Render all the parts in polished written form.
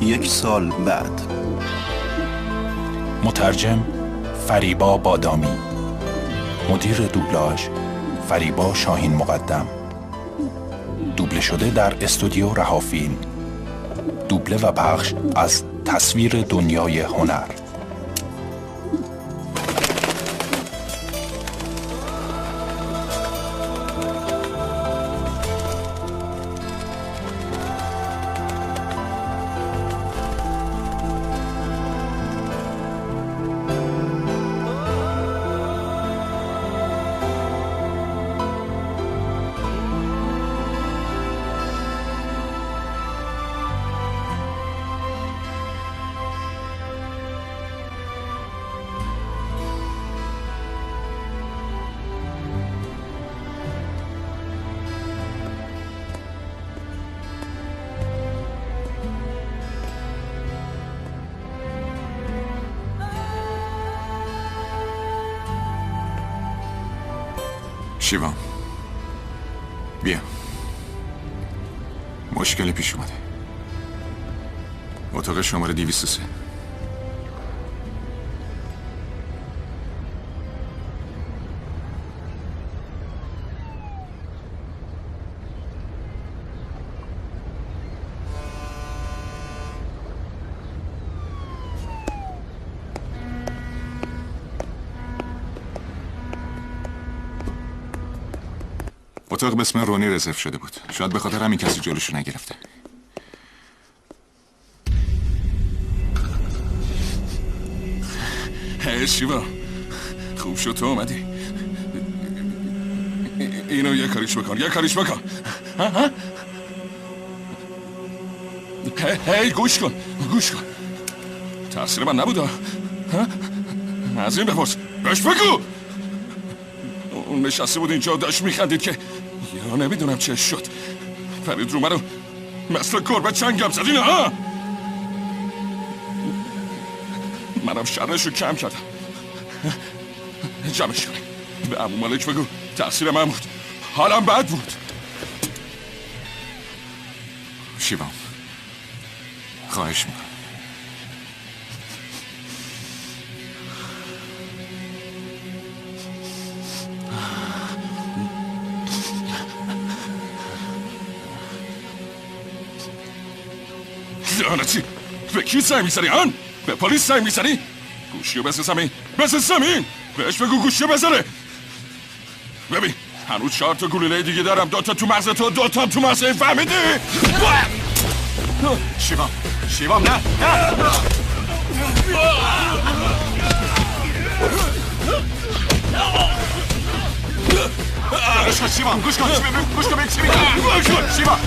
1 سال بعد. مترجم فریبا بادامی، مدیر دوبلاژ فریبا شاهین مقدم، دوبله شده در استودیو رهافیلم، دوبله و پخش از تصویر دنیای هنر. شیوام بیا، مشکلی پیش اومده. اتاق شماره 203. اتاق به اسم رونی رزرو شده بود. شاید به خاطر همین کسی جلوشو نگرفته. هی شیوا، خوب شد تو اومدی. اینو یه کاریش بکن. هی گوش کن. تقصیر من نبوده. از این بپرس، بهش بگو. اون نشسته بود اینجا و داشت میخندید که یا نمیدونم چه شد. فرید رو منو مثل گربه چنگم زد. اینو ها، منم شرشو کم کردم. جمعش کنیم. به عمو مالک بگو تقصیر من بود. حالم بد بود. شیوام خواهش میکنم. لعنتی، به کی زنگ میزنی هن؟ به پلیس زنگ میزنی؟ گوشیو بزن زمین. بهش بگو گوشیو بزنه. ببین هنوز 4 تا گلوله دیگه دارم. 2 تا تو مغز تو، 2 تا تو مغز این. فهمیدی؟ شیوام نه. شیوام گوش کن چی میگم. شیوام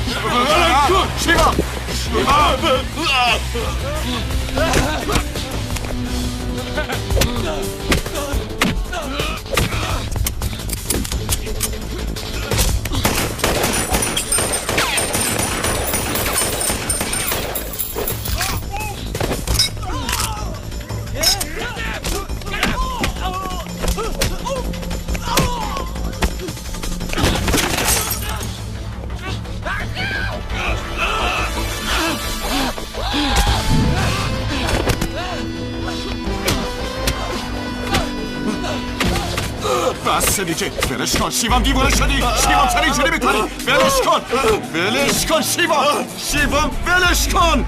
بس دیگه، ولش کن شیوام، دیوانه شدی. شیوام چرا اینجوری میکنی؟ ولش کن شیوام ولش کن.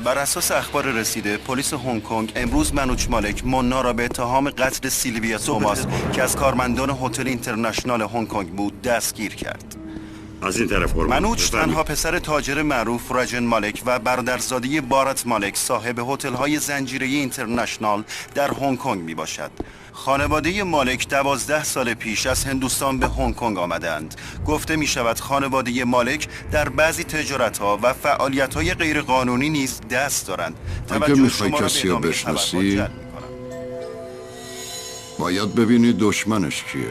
بر اساس اخبار رسیده پلیس هنگ کنگ امروز منوچ مالک مونا را به اتهام قتل سیلویا توماس که از کارمندان هتل اینترنشنال هنگ کنگ بود دستگیر کرد. از این طرف منوچ تنها پسر تاجر معروف راجن مالک و برادرزاده بارت مالک صاحب هتل‌های زنجیره‌ای اینترنشنال در هنگ کنگ میباشد. خانواده مالک 12 سال پیش از هندوستان به هنگ کنگ آمدند. گفته می شود خانواده مالک در بعضی تجارت‌ها و فعالیت‌های غیرقانونی نیز دست دارند. اگه میخوای کسی رو بشناسی باید ببینی دشمنش کیه.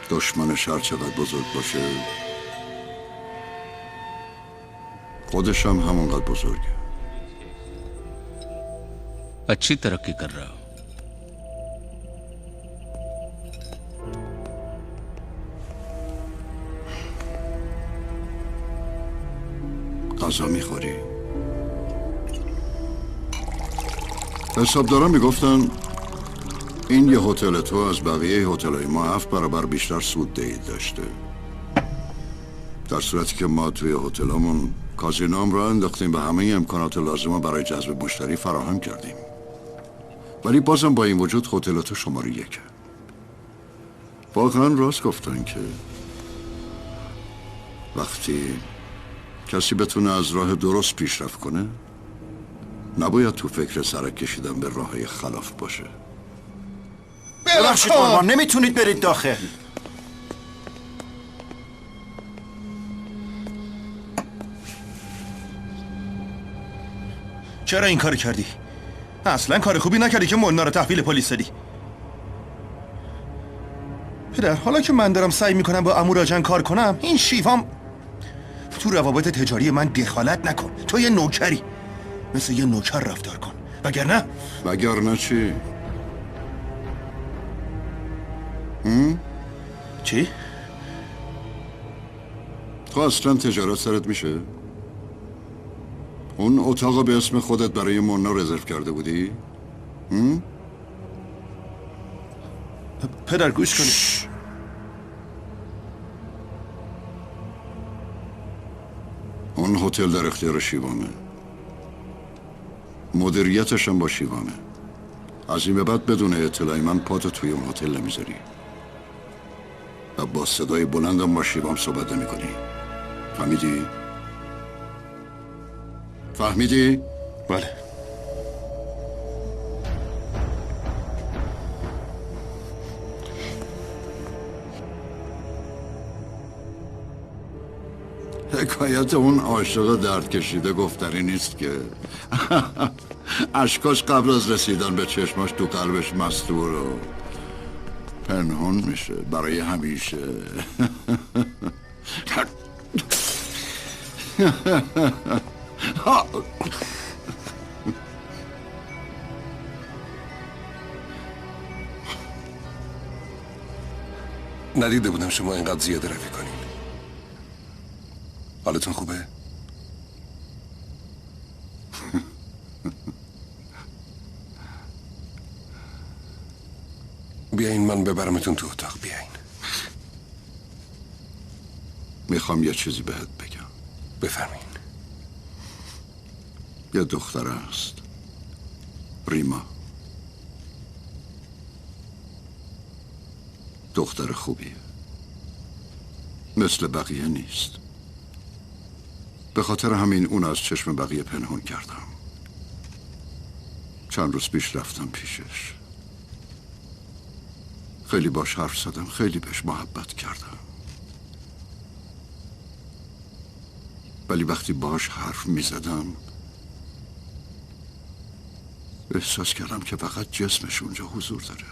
دشمنش هر چقدر بزرگ باشه خودش هم همونقدر بزرگه. अच्छी तरक्की कर रहा हो। غذا میخوری؟ حسابدارا میگفتن این یه هتل تو از بقیه هتل‌های ما 7 برابر بیشتر سوددهی داشته، در صورتی که ما توی هتلمون کازینوم را انداختیم و همه امکانات لازمه برای جذب مشتری فراهم کردیم. ولی بازم با این وجود هتل تو شماره 1. واقعا راست گفتن که وقتی کسی بتونه از راه درست پیشرفت کنه نباید تو فکر سرک کشیدن به راههای خلاف باشه. ببخشید قربان، نمیتونید برید داخل. چرا این کار کردی؟ اصلا کار خوبی نکردی که مونا رو تحویل پلیس دادی. پدر، حالا که من دارم سعی میکنم با اموراجان کار کنم، این شیوام تو روابط تجاری من دخالت نکن. تو یه نوکری، مثل یه نوکر رفتار کن، وگرنه چی؟ چی؟ تو اصلا تجارت سرت میشه؟ اون اتاق به اسم خودت برای مونا رزرو کرده بودی؟ پدر گوش کنی. اون هتل در اختیار شیوامه، مدیریتش هم با شیوامه. از این به بعد بدون اطلاع من پاتو توی اون هتل نمیذاری و با صدای بلندم با شیوام صحبت نمی کنی. فهمیدی؟ فهمیدی؟ بله. حکایت اون عاشق درد کشیده گفتنی نیست که اشکاش قبل از رسیدن به چشماش تو قلبش مستور و پنهون میشه برای همیشه. ندیده بودم شما اینقدر زیاده روی کنین. حالتون خوبه؟ بیاین من ببرمتون تو اتاق. بیاین. میخوام یه چیزی بهت بگم. بفرمایین. یه دختر است، ریما. دختر خوبیه، مثل بقیه نیست. به خاطر همین اون از چشم بقیه پنهون کردم. چند روز پیش رفتم پیشش، خیلی باش حرف زدم، خیلی بهش محبت کردم. ولی وقتی باش حرف می زدم احساس کردم که فقط جسمش اونجا حضور داره،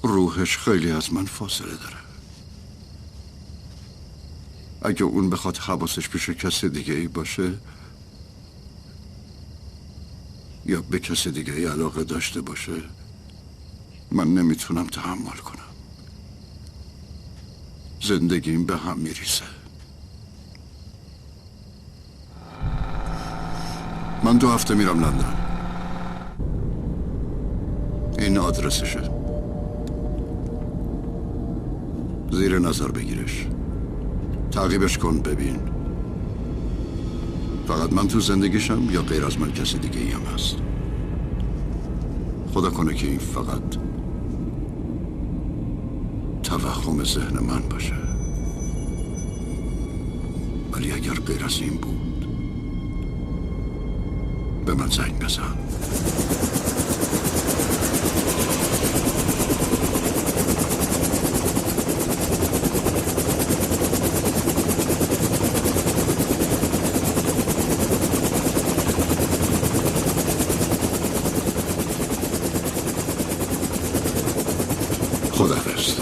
روحش خیلی از من فاصله داره. اگه اون بخواد حواسش پیش کسی دیگه ای باشه یا به کسی دیگه ای علاقه داشته باشه من نمیتونم تحمل کنم. زندگیم به هم میریزه. من 2 هفته میرم لندن. این آدرسشه، زیر نظر بگیرش، تعقیبش کن، ببین فقط من تو زندگیشم یا غیر از من کسی دیگه ای هم هست. خدا کنه که این فقط توهم ذهن من باشه، ولی اگر غیر از این بود به من زنگ بزن. خداحافظ.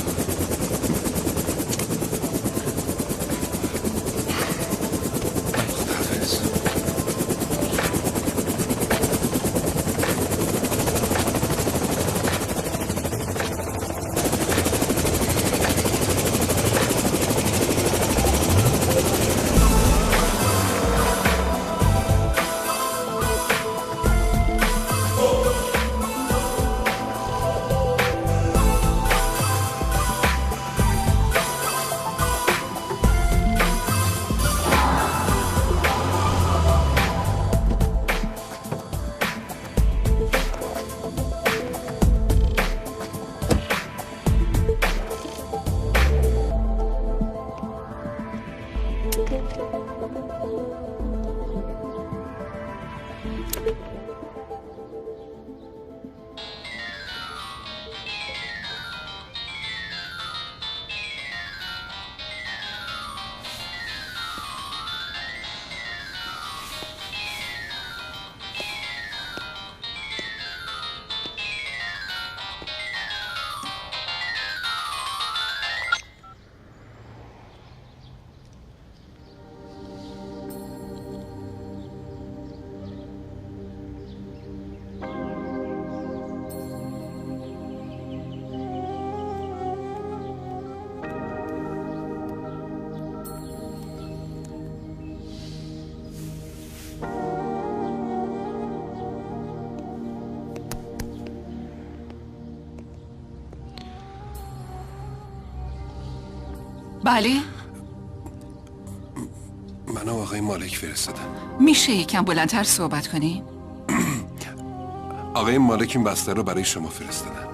بله؟ منو آقای مالک فرستادن. میشه یکم بلندتر صحبت کنی؟ آقای مالک این بسته رو برای شما فرستادن.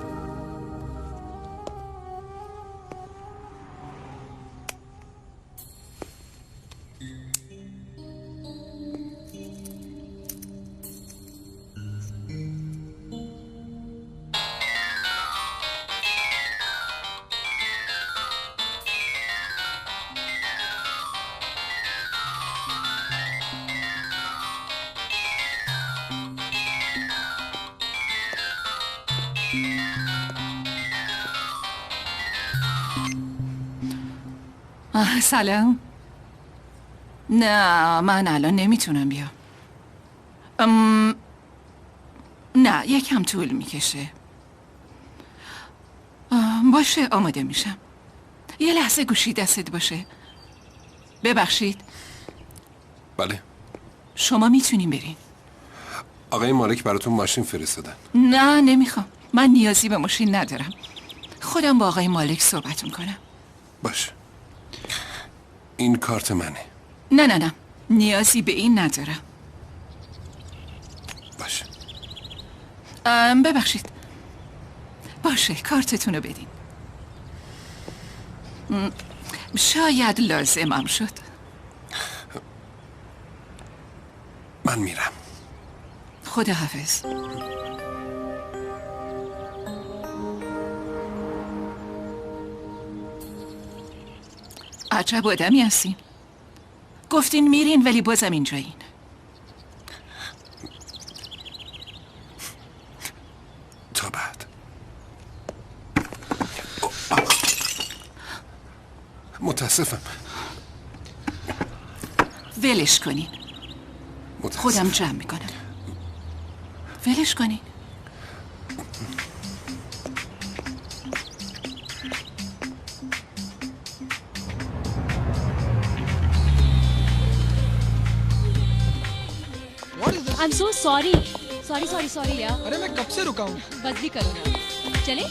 سلام. نه من الان نمیتونم بیام. نه یکم طول میکشه. باشه آماده میشم. یه لحظه گوشی دستت باشه. ببخشید. بله. شما میتونین برین. آقای مالک براتون ماشین فرستادن. نه نمیخوام. من نیازی به ماشین ندارم. خودم با آقای مالک صحبت میکنم. باشه. این کارت منه. نه نیازی به این ندارم. باشه. ببخشید. باشه کارتتون رو بدین. شاید لازمم شد. من میرم. خداحافظ. عجب آدمی هستین. گفتین میرین ولی بازم اینجایین. تا بعد. متاسفم. ولش کنین. خودم جمع میکنم. ولش کنین. I'm so sorry. Sorry यार. अरे मैं कब से रुका हूँ? बस भी करो ना. चले?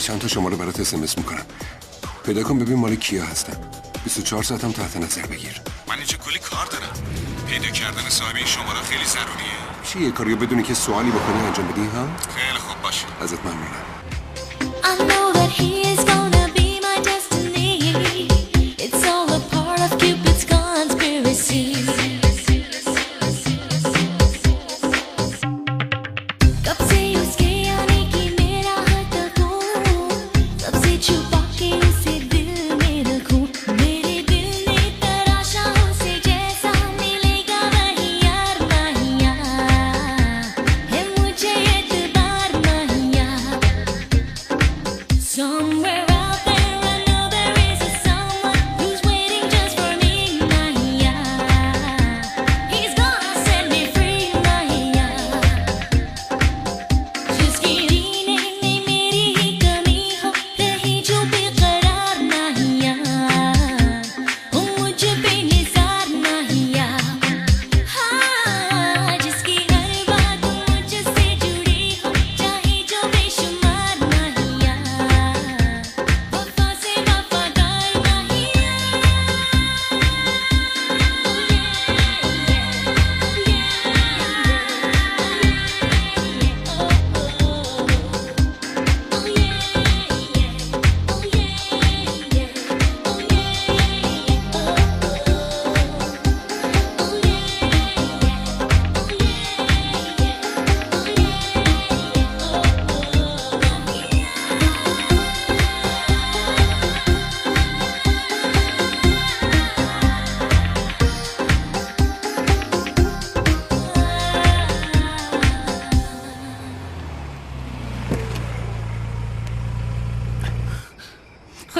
چند تا شماره برات اسمس میکنم. پیدا کن ببین مال کیا هستن. 24 ساعتم تحت نظر بگیر. من اینجا کلی کار دارم. پیدا کردن صاحب این شماره خیلی ضروریه. چی یه کاریو بدونی که سوالی بکنی انجام بدی ها؟ خیلی خوب باشه. ازت ممنونم. कब से उसके आने की मेरा हद तक हूँ, सबसे छुपा के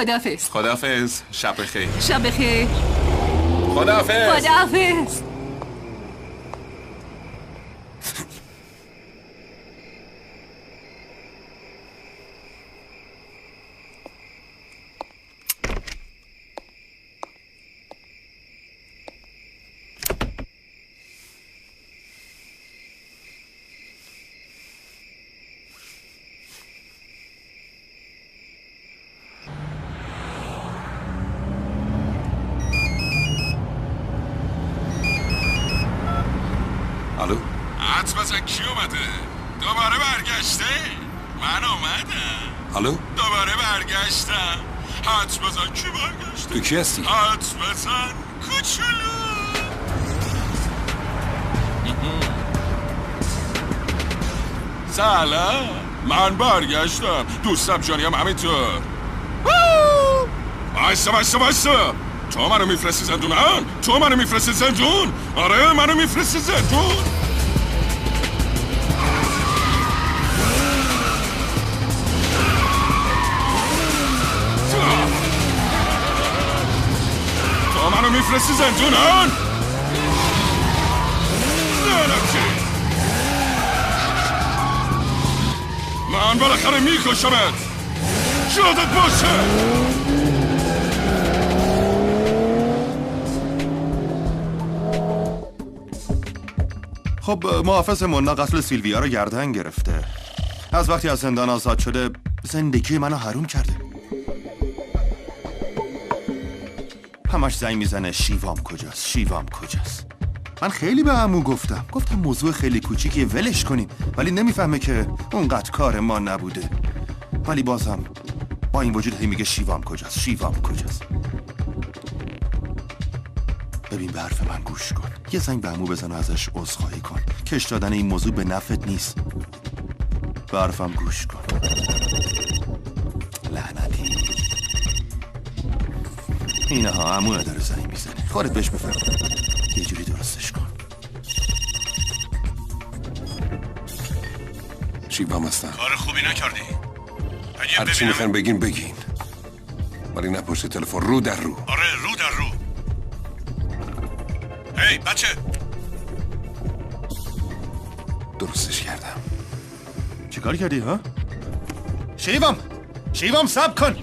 خداحافظ. خداحافظ. شب بخیر. شب بخیر. خداحافظ. خداحافظ. الو حدس بزن کی اومده؟ دوباره برگشته؟ من اومدم. الو دوباره برگشتم. حدس بزن کی برگشته؟ تو کی هستی؟ حدس بزن کوچولو. سلام، من برگشتم. دوستم جانی هم همینطور. بایسته تو منو میفرستی زندون؟ تو منو میفرستی زندون؟ آره منو میفرستی زندون. تو منو میفرستی زندون؟ من بالاخره میکشمت. یادت باشه. خب محافظ منا قتل سیلویا رو گردن گرفته. از وقتی از زندان آزاد شده زندگی منو حروم کرده. همش زنگ میزنه شیوام کجاست. من خیلی به عمو گفتم موضوع خیلی کوچیکیه ولش کنیم، ولی نمیفهمه که اونقدر کار ما نبوده. ولی بازم با این وجود هی میگه شیوام کجاست. ببین به حرف من گوش کن، یه زنگ به عمو بزن و ازش عذرخواهی کن. کش دادن این موضوع به نفعت نیست. به حرفم گوش کن. لعنتی. اینها عمو داره زنگ میزنه. خودت بهش بفهم. یه جوری درستش کن. شیوام هستم. کار خوبی نکردی. هر چی میخواین بگین ولی نه پشت تلفن، رو در رو. آره رو در رو. هی بچه، درستش کردم. چه کاری کردی ها؟ شیوام صبر کن.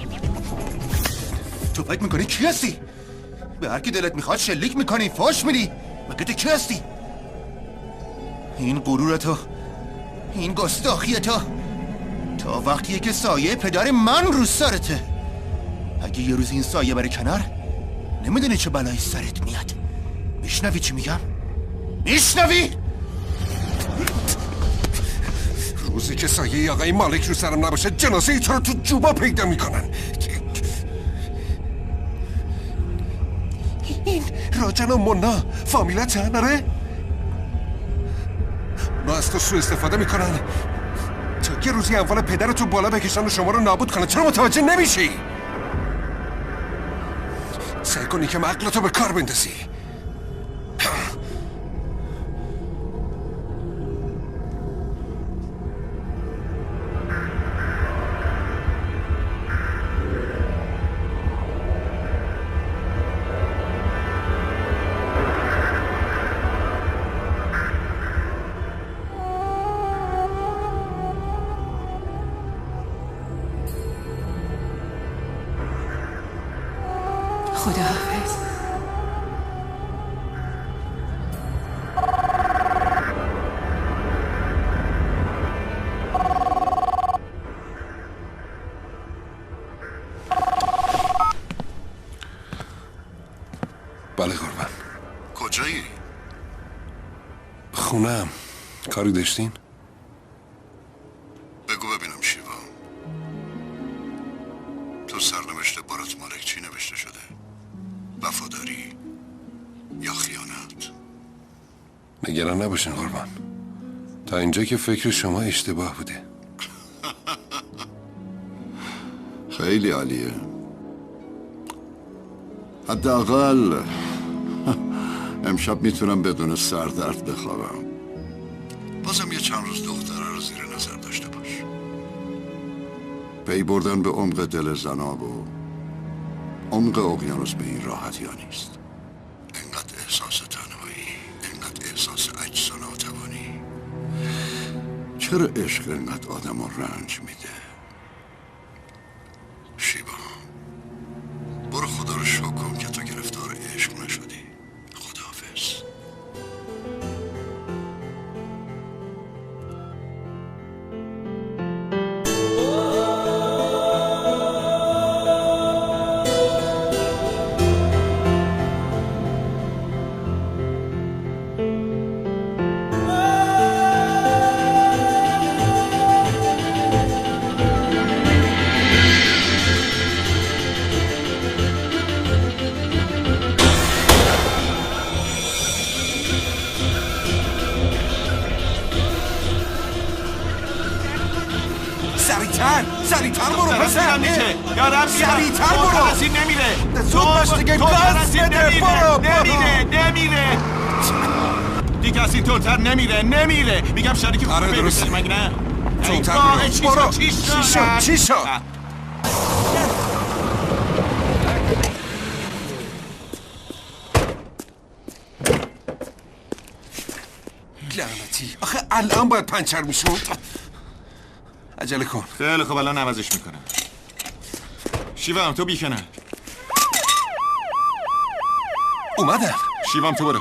تو فکر میکنی کی هستی؟ به هر کی دلت میخواد شلیک میکنی، فاش میدی. مگه تو کی هستی؟ این غرور تو، این گستاخی تو، تا وقتیه که سایه پدر من رو سرته. اگه یه روز این سایه بره کنار، نمیدونی چه بلایی سرت میاد. میشنوی چی میگم؟ میشنوی؟ روزی که سایه آقای مالک رو سرم نباشه جنازه تو رو تو جوبا پیدا میکنن. این راجن و منا فامیلت نره؟ ما از تو سوء استفاده میکنن تا یه روزی اموال پدرتو بالا بکشن و شما رو نابود کنن. چرا متوجه نمیشی؟ سعی کنی که عقلتو به کار بندازی. خداحافظ. بله قربان. کجایی؟ خونم. کاری داشتین؟ بگو ببینم شیوا، تو سرنوشت بارات مالک چی نوشته شده؟ وفاداری یا خیانت؟ نگران نباشین قربان، تا اینجا که فکر شما اشتباه بوده. خیلی عالیه. حداقل امشب میتونم بدون سردرد بخوابم. بازم یه چند روز دختره رو زیر نظر داشته باش. پی بردن به عمق دل زناب و عمق اقیانوس به این راحتی ها نیست. انقدر احساس تنهایی، انقدر احساس عجز و ناتوانی. چرا عشق انقدر آدم رو رنج میده؟ شیبا، برو خدا رو شکر کن که تو گرفتار عشق نشدی. خداحافظ. سریعتر برو پسر. یارم سریعتر برو. ترسید نمیره. زود باش دیگه. گاز بده. برو. نمیره. دیگه از این طورتر نمیره. میگم شریک خوب آره درسته مگه نه؟ زودتر برو. چی شد؟ لعنتی. آخه الان باید پنچر میشد. عجله کن. خیلی خب الان عوضش میکنم. شیوام تو بیکنه. اومدم. شیوام تو برو.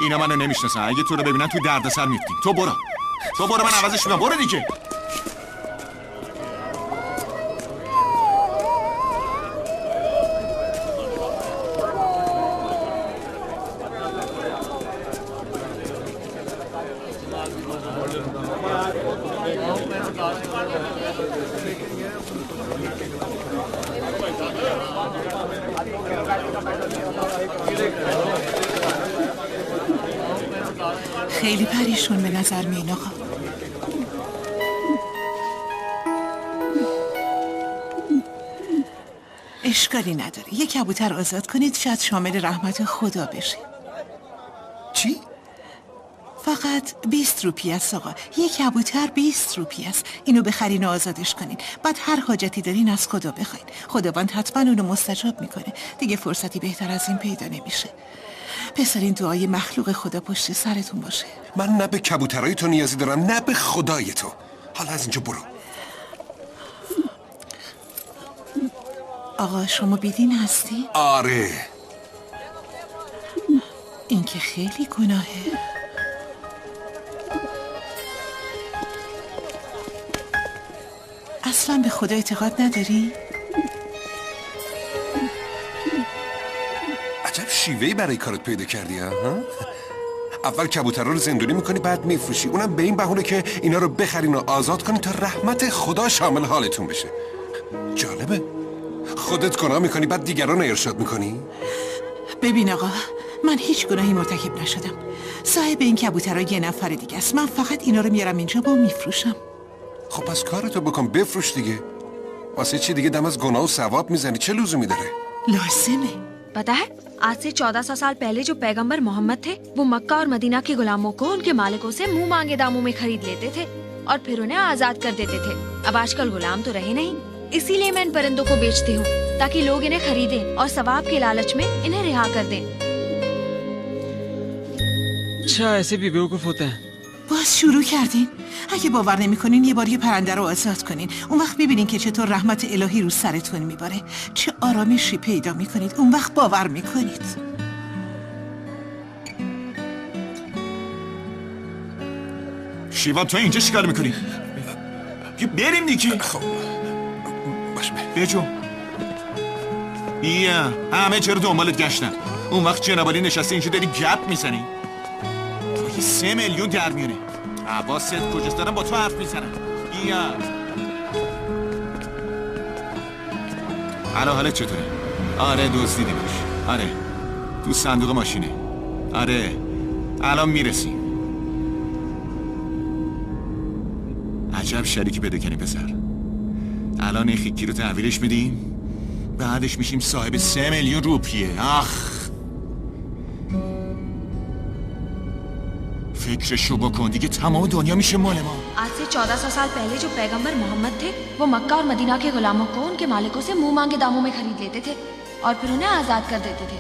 اینا منو نمیشناسن. اگه تو رو ببینن تو دردسر میفتیم. تو برو من عوضش میکنم. برو دیگه. خیلی پریشون به نظر میین آقا. اشکالی نداره. یک کبوتر آزاد کنید شاید شامل رحمت خدا بشه. چی؟ فقط 20 روپیه است آقا. یک کبوتر 20 روپیه است. اینو بخرین و آزادش کنین. بعد هر حاجتی دارین از خدا بخواین. خداوند حتما اونو مستجاب میکنه. دیگه فرصتی بهتر از این پیدا نمیشه. پسرین دعای مخلوق خدا پشت سرتون باشه. من نه به کبوترای تو نیازی دارم نه به خدای تو. حالا از اینجا برو. آقا شما بیدین هستی؟ آره. این که خیلی گناهه. اصلا به خدا اعتقاد نداری؟ عجب شیوهی برای کارت پیدا کردی ها؟ اول کبوترها رو زندونی میکنی بعد میفروشی. اونم به این بهونه که اینا رو بخرین و آزاد کنی تا رحمت خدا شامل حالتون بشه. جالبه. خودت گناه میکنی بعد دیگران ارشاد میکنی؟ ببین آقا، من هیچ گناهی مرتکب نشدم. صاحب این کبوترها یه نفر دیگه است. من فقط اینا رو میارم اینجا با میفروشم. خب پس کارتو بکن بفروش دیگه. واسه چی دیگه دم از گناه و ثواب میزنی؟ چه لزومی داره؟ لازمه. पता है आज से 1400 साल पहले जो पैगंबर मोहम्मद थे वो मक्का और मदीना के गुलामों को उनके मालिकों से मुंह मांगे दामों में खरीद लेते थे और फिर उन्हें आजाद कर देते थे। अब आजकल गुलाम तो रहे नहीं, इसीलिए मैं इन परिंदों को बेचती हूँ ताकि लोग इन्हें खरीदें और सवाब के लालच में इन्हें रिहा कर दें। अच्छा ऐसे भी बेवकूफ होते हैं। باز شروع کردین؟ اگه باور نمی‌کنین یه بار یه پرنده رو آزاد کنین. اون وقت ببینین که چطور رحمت الهی رو سرتون میباره. چه آرامشی پیدا میکنید. اون وقت باور میکنید. شیوان تو اینجا چیکار میکنی؟ بریم دیگه. خب باش بجو. بیا همه چرا دنبالت گشتن. اون وقت جنابالی نشسته اینجا داری گپ میزنی. 3 میلیون در میونه. حواست کجاست؟ دارم با تو حرف میزنم. بیا. حالت چطوره؟ آره دزدیدیمش. آره تو صندوق ماشینه. آره الان میرسیم. عجب شریکی پیدا کنی پسر. الان این خیکی رو تحویلش میدیم بعدش میشیم صاحب 3 میلیون روپیه. آخ فکرشو بکن دیگه تمام دنیا میشه مال ما. आज से 1400 साल पहले जो पैगंबर मोहम्मद थे वो मक्का और मदीना के गुलामों को उनके मालिकों से मुंह मांगे दामों में खरीद लेते थे और फिर उन्हें आजाद कर देते थे।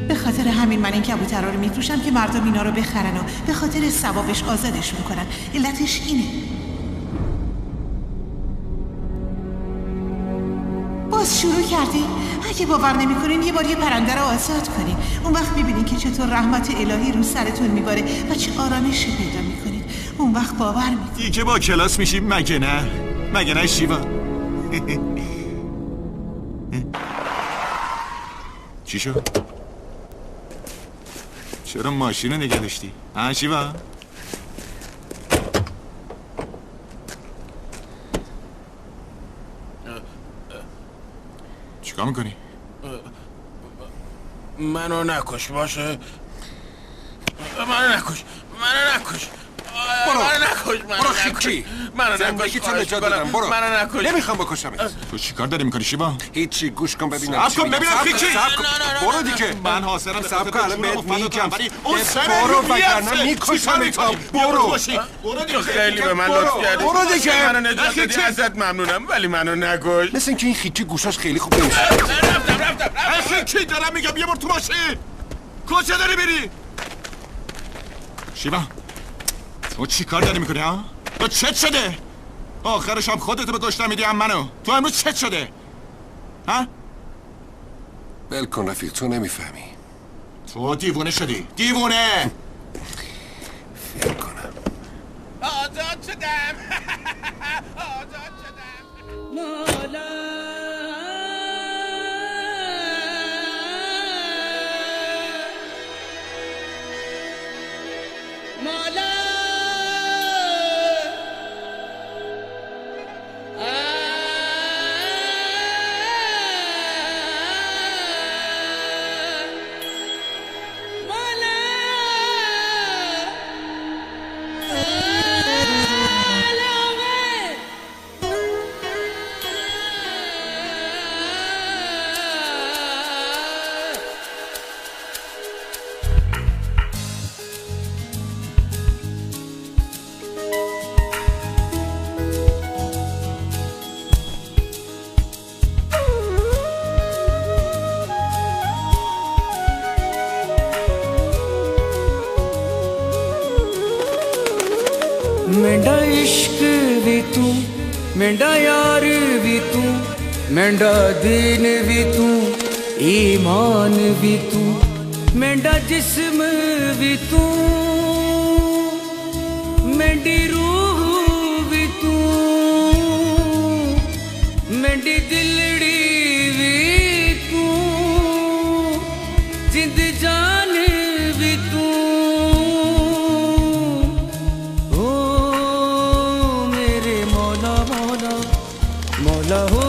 به خاطر همین من این کبوترها رو میفروشم که مردم اینا رو بخرن و به خاطر ثوابش آزادشون کنن. علتش اینه. باز شروع کردی؟ اگه باور نمی‌کنین یه بار یه پرنده رو آزاد کنین. اون وقت می‌بینین که چطور رحمت الهی رو سرتون میباره و چه آرامشی پیدا می‌کنید. اون وقت باور می‌کنید. دیگه با کلاس میشیم مگه نه؟ مگه نه شیوا؟ چی شد؟ چرا ماشین رو نگه داشتی؟ ها شیوا؟ چیکار میکنی؟ منو نکش باشه. منو نکش. برو خیکی. زندگی تو نجات دادم. برو. منو نکش. نمیخوام بکشمت. تو چیکار داری میکنی شیوا؟ هیچی، گوش کن ببینم. صبر کن ببینم خیکی. برو دیگه. من حاضرم صبر کن الان بهت میگم. اون برو وگرنه میکشم تا. برو. تو خیلی به من لطف کردی. برو دیگه. منو نجات دادی، ازت ممنونم، ولی منو نکش. مثل اینکه این خیکی گوشاش خیلی خوب نمیشه. رفتم. خیکی دارم میگم یه بار تو ماشین. کجا داری میری؟ شیوا تو چی کار داری میکنی ها؟ تو چت شده؟ آخرش هم خودتو به دشتن میدی هم منو. تو امروز چت شده؟ ها؟ بل کن رفیق، تو نمیفهمی. تو دیوونه شدی. دیوونه. فکر کنم آزاد شدم. آزاد شدم. مولا मेंढा इश्क भी तू, मेंढा यार भी तू, मेंढा दीन भी तू, ईमान भी तू, मेंढा जिस्म भी तू, मेंढी रूह भी तू, मेंढी दिलड़ी भी तू, जिंद जान भी तू। मौला हो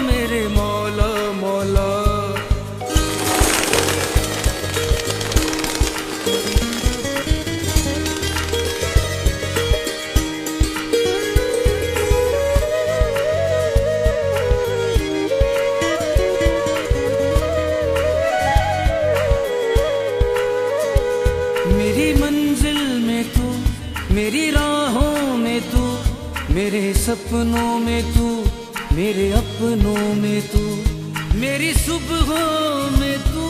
मेरे मौला मौला। मेरी मंजिल में तू, मेरी राहों में तू, मेरे सपनों में तू, मेरे अपनों में तू, मेरी सुबहों में तू,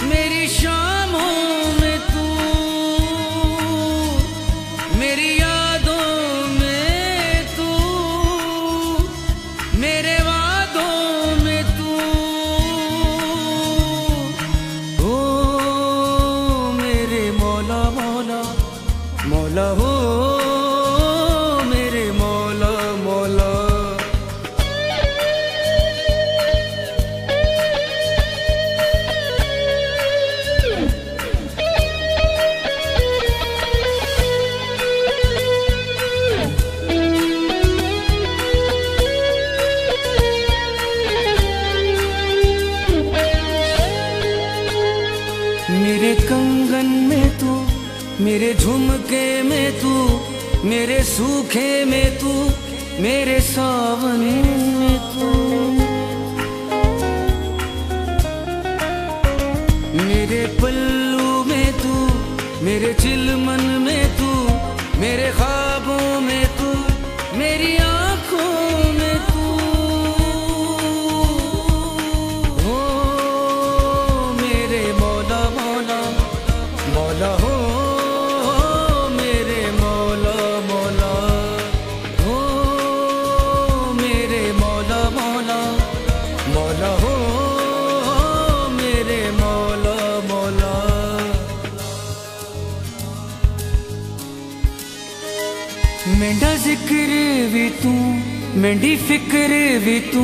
मेरी शामों में तू, मेरी यादों में तू, मेरे वादों में तू। ओ मेरे मौला मौला मौला हो कंगन में तू, मेरे झुमके में तू, मेरे सूखे में तू, मेरे सावन में तू, मेरे पल्लू में तू, मेरे चिलमन में तू, मेरे ख्वाबों में तू, मेरी मेंढा जिक्र भी तू मेंढी फिक्र भी तू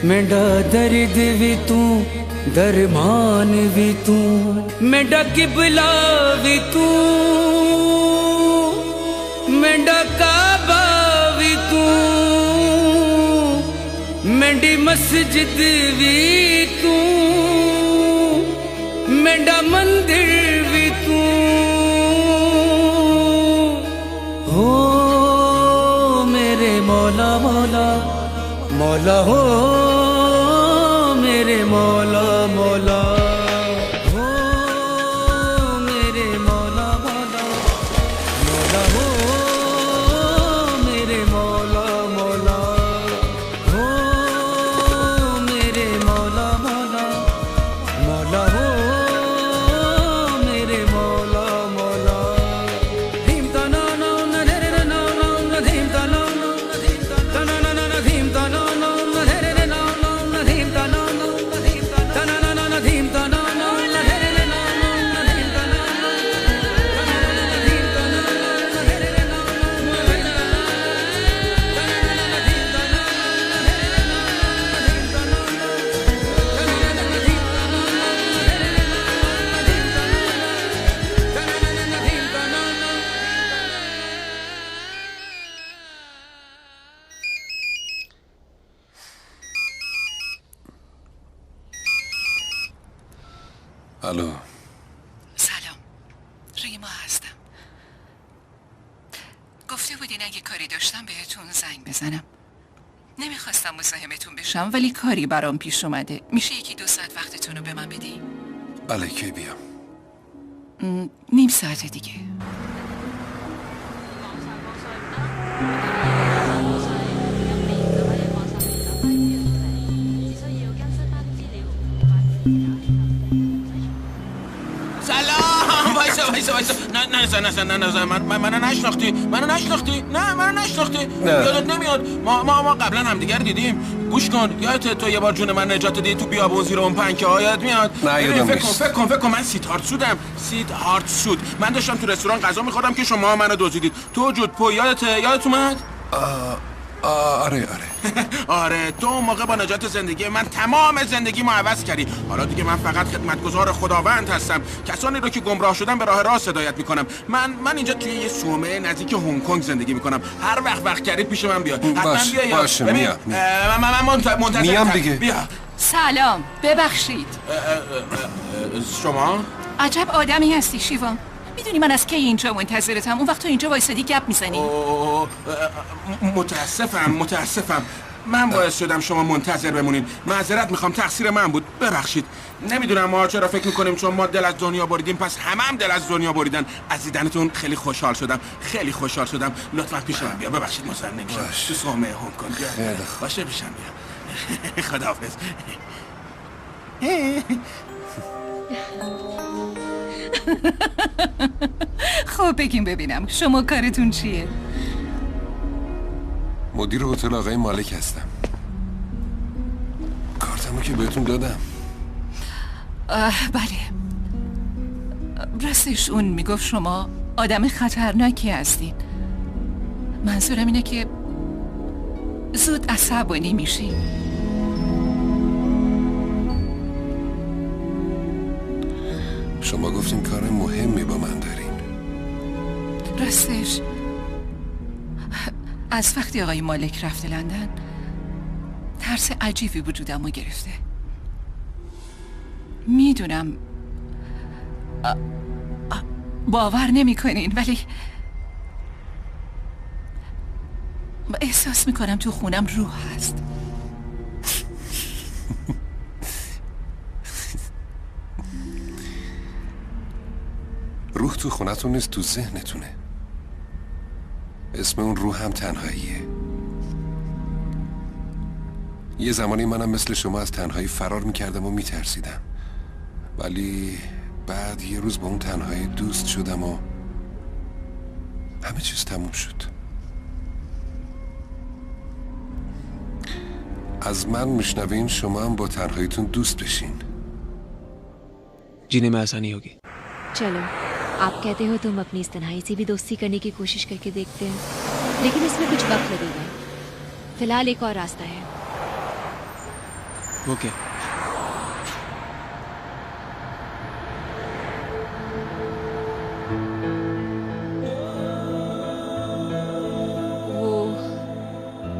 मेंढा दर्द भी तू दरमान भी तू मेंढा किबला भी तू मेंढा काबा भी तू मेंढी मस्जिद भी तू मेंढा मंदिर भी तू हो मेरे मौला मौला मौला हो मेरे मौला मौला हो मेरे मौला मौला मौला हो मेरे मौला मौला हो मेरे मौला मौला मौला हो मेरे मौला मौला धीम तना ना ना रे रे ना ना ना धीम तना ना तना ना ना धीम तना ना रे रे ना ना धीम तना ना धीम तना ना ना धीम तना ना रे रे ना ना धीम तना ना धीम तना ना रे रे ना الو سلام، ریما هستم. گفته بودین اگه کاری داشتم بهتون زنگ بزنم. نمیخواستم مزاحمتون بشم ولی کاری برام پیش اومده. میشه 1-2 ساعت وقتتون رو به من بدی؟ بله کی بیام؟ نیم ساعت دیگه. سلام وایسا نه منو نشناختی نه منو نشناختی یادت نمیاد ما قبلا همدیگه رو دیدیم. گوش کن، یادت تو یه بار جون من نجات دادی تو بیابون زیر اون پنکه ها، یادت میاد؟ نه یادم نیست. فکر کن من سید هارت سود من داشتم تو رستوران غذا میخوردم که شما منو دزدیدید تو جودپو. یادت اومد؟ آره تو اون موقع با نجات زندگی من تمام زندگیمو عوض کردی. حالا دیگه من فقط خدمتگزار خداوند هستم. کسانی رو که گمراه شدن به راه راست هدایت میکنم. من اینجا توی یه صومعه نزدیک هنگ کنگ زندگی میکنم. هر وقت کردید پیش من بیا. حتما بیا. باشه میام. من منتظرم. میام دیگه. بیا. سلام، ببخشید. شما؟ عجب آدمی هستی شیوام. میدونی من از کی اینجا منتظرتم؟ اون وقت تو اینجا وایسادی گپ میزنی. متاسفم. من باعث شدم شما منتظر بمونید. معذرت میخوام، تقصیر من بود. ببخشید. نمیدونم ما چرا فکر میکنیم چون ما دل از دنیا بریدیم پس هم دل از دنیا بریدن. از دیدنتون خیلی خوشحال شدم. لطفا پیش من بیا. ببخشید مصر نمیشم. تو صومعه هنگ کنگ. باشه پیشم بیا. خداحافظ. خب بگیم ببینم شما کارتون چیه؟ مدیر هتل آقای مالک هستم. کارتمو که بهتون دادم. بله. راستش اون میگفت شما آدم خطرناکی هستین. منظورم اینه که زود عصبانی میشین. شما گفتین کار مهمی با من دارین. راستش از وقتی آقای مالک رفته لندن ترس عجیبی وجودمو گرفته. میدونم باور نمی کنین ولی احساس میکنم تو خونم روح هست. روح تو خونتون نیست، تو ذهنتونه. اسم اون روح هم تنهاییه. یه زمانی منم مثل شما از تنهایی فرار میکردم و میترسیدم، ولی بعد یه روز با اون تنهایی دوست شدم و همه چیز تموم شد. از من میشنوین شما هم با تنهاییتون دوست بشین. जीने में आसानी होगी। चलो, आप कहते हो तुम अपनी इस तन्हाई से भी दोस्ती करने की कोशिश करके देखते हैं। लेकिन इसमें कुछ वक्त लगेगा। फिलहाल एक और रास्ता है। वो क्या?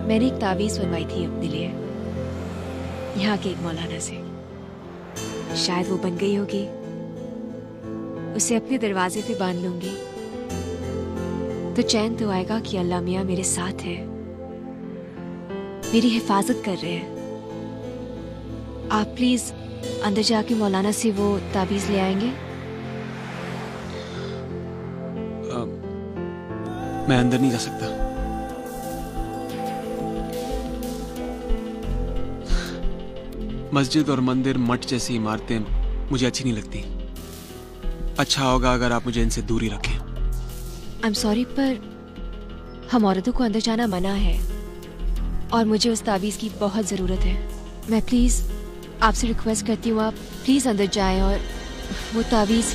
मैंने एक तावीज़ बनवाई थी अपने लिए यहाँ के एक मौलाना से। शायद वो बन गई होगी। उसे अपने दरवाजे पे बांध लूंगी तो चैन तो आएगा कि अल्लाह मियाँ मेरे साथ है, मेरी हिफाजत कर रहे हैं। आप प्लीज अंदर जाके मौलाना से वो तावीज़ ले आएंगे। मैं अंदर नहीं जा सकता। मस्जिद और मंदिर, मठ जैसी इमारतें मुझे अच्छी नहीं लगती। अच्छा होगा अगर आप मुझे इनसे दूरी रखें। आई एम सॉरी, पर हम औरतों को अंदर जाना मना है और मुझे उस तावीज़ की बहुत ज़रूरत है। मैं प्लीज़ आपसे रिक्वेस्ट करती हूँ, आप प्लीज़ अंदर जाएं और वो तावीज़।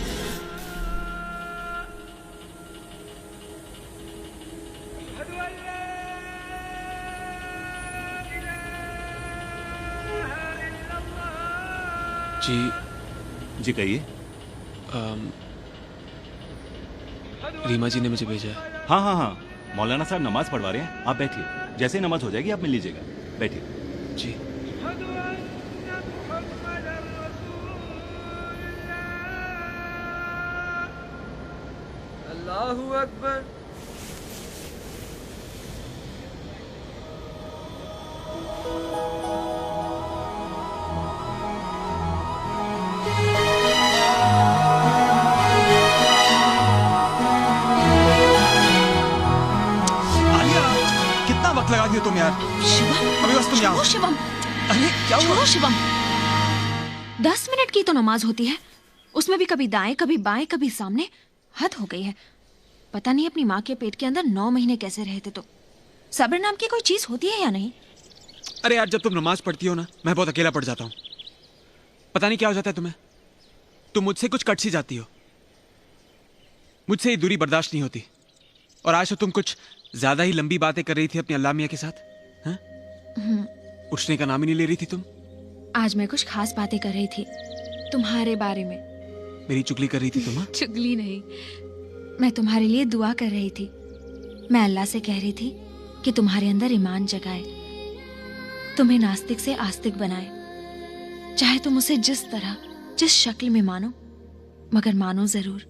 जी कहिए। रीमा जी ने मुझे भेजा है। हाँ, मौलाना साहब नमाज पढ़वा रहे हैं, आप बैठिए। जैसे ही नमाज हो जाएगी आप मिल लीजिएगा, बैठिए। जी। अल्लाहू अकबर। लगा दियो तुम यार। शिवम, अभी बस तुम यहाँ। शिवम, अरे क्या हुआ? शिवम, 10 मिनट की तो नमाज होती है, उसमें भी कभी दाएं कभी बाएं कभी सामने। हद हो गई है। पता नहीं अपनी माँ के पेट के अंदर 9 महीने कैसे रहे थे। तो सब्र नाम की कोई चीज होती है या नहीं? अरे यार, जब तुम नमाज पढ़ती हो ना, मैं बहुत अकेला पड़ जाता हूँ। पता नहीं क्या हो जाता है तुम्हें। तुम मुझसे कुछ कट सी जाती हो। मुझसे ये दूरी बर्दाश्त नहीं होती। और आज तो तुम कुछ ज्यादा ही लंबी बातें कर रही थी अपने अल्लाह मियाँ के साथ। उठने का नाम ही नहीं ले रही थी तुम। आज मैं कुछ खास बातें कर रही थी तुम्हारे बारे में। मेरी चुगली कर रही थी तुम? चुगली नहीं, मैं तुम्हारे लिए दुआ कर रही थी। मैं अल्लाह से कह रही थी कि तुम्हारे अंदर ईमान जगाए, तुम्हें नास्तिक से आस्तिक बनाए। चाहे तुम उसे जिस तरह जिस शक्ल में मानो, मगर मानो जरूर।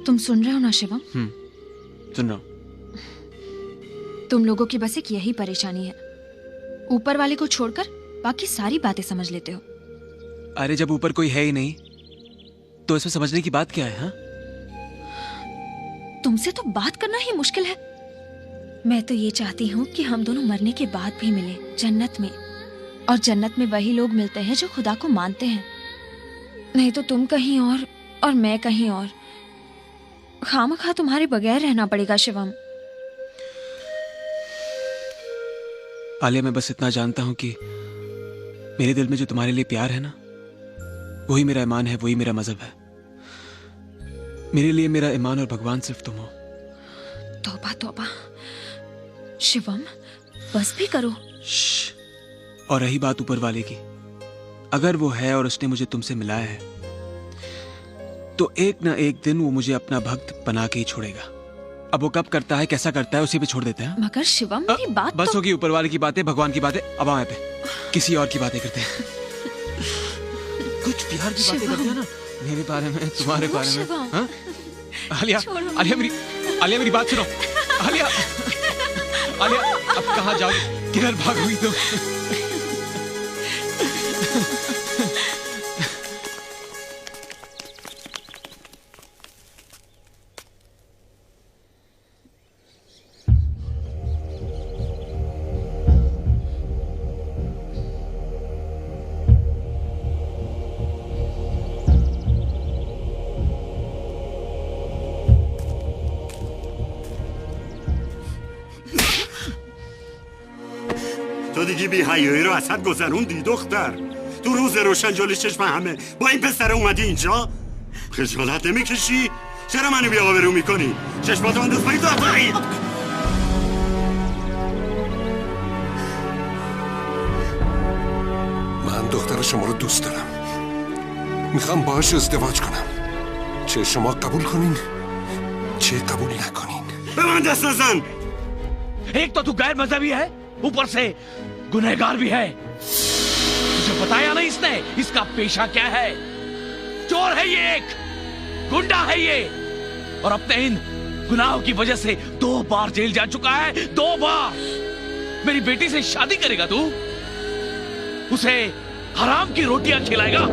तुम सुन रहे हो ना शिवम? सुन रहा हूं। तुम लोगों की बस एक यही परेशानी है, ऊपर वाले को छोड़कर बाकी सारी बातें समझ लेते हो। अरे जब ऊपर कोई है ही नहीं तो इसमें समझने की बात क्या है? हाँ, तुमसे तो बात करना ही मुश्किल है। मैं तो ये चाहती हूँ कि हम दोनों मरने के बाद भी मिले जन्नत में। और जन्नत में वही लोग मिलते हैं जो खुदा को मानते हैं, नहीं तो तुम कहीं और मैं कहीं और। खामखा तुम्हारे बगैर रहना पड़ेगा शिवम। आलिया, मैं बस इतना जानता हूं कि मेरे दिल में जो तुम्हारे लिए प्यार है ना, वही मेरा ईमान है, वही मेरा मजहब है। मेरे लिए मेरा ईमान और भगवान सिर्फ तुम हो। तौबा तौबा शिवम, बस भी करो। और रही बात ऊपर वाले की, अगर वो है और उसने मुझे तुमसे मिलाया है तो एक ना एक दिन वो मुझे अपना भक्त बना के ही छोड़ेगा। अब वो कब करता है, कैसा करता है, उसी पे छोड़ देते हैं। मगर शिवम, मेरी बात बस तो... होगी ऊपर वाले की बातें, भगवान की बातें। अब यहाँ पे किसी और की बातें करते हैं। कुछ प्यार की बातें करते हैं ना, मेरे बारे में, तुम्हारे बारे में। हाँ? आलिया मेरी बात सुनो। आलिया, अब कहाँ जाओगी? किधर भाग हुई तुम? تو دیگه بی حیایی رو وسط گذروندی دختر. تو روز روشن جلوی چشم همه با این پسر اومدی اینجا؟ خجالت نمیکشی؟ چرا منو بی آبرو میکنی؟ چشماتو انداز پایین تو اتاقی. دختر شما رو دوست دارم. میخوام باهاش ازدواج کنم. چه شما قبول کنین چه قبول نکنین. به من دست نزن. एक तो तू गैर मजहबी है, ऊपर से गुनहगार भी है. तुझे बताया नहीं इसने इसका पेशा क्या है. चोर है ये, एक गुंडा है ये, और अपने इन गुनाहों की वजह से 2 बार जेल जा चुका है. 2 बार. मेरी बेटी से शादी करेगा तू? उसे हराम की रोटियां खिलाएगा.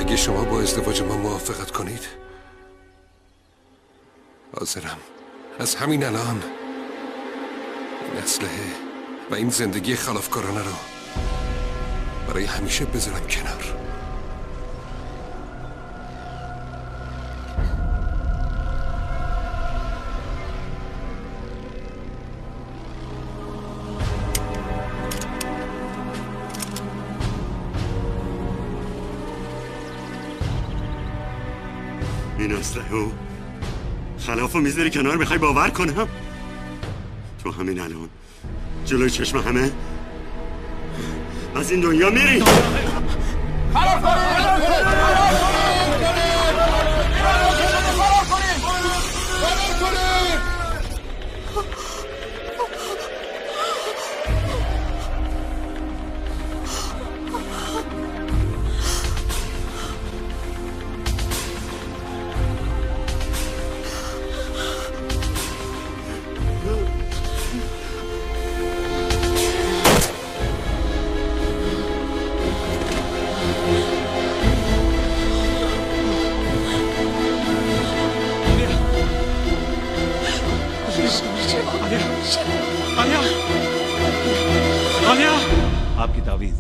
اگه شما با ازدواج ما موافقت کنید حاضرم از همین الان این اسلحه و این زندگی خلافکارانه رو برای همیشه بذارم کنار. این اسلحه و خلافو میذاری کنار، میخوای باور کنم؟ تو همین الان جلوی چشم همه از این دنیا میری. आपकी तावीज.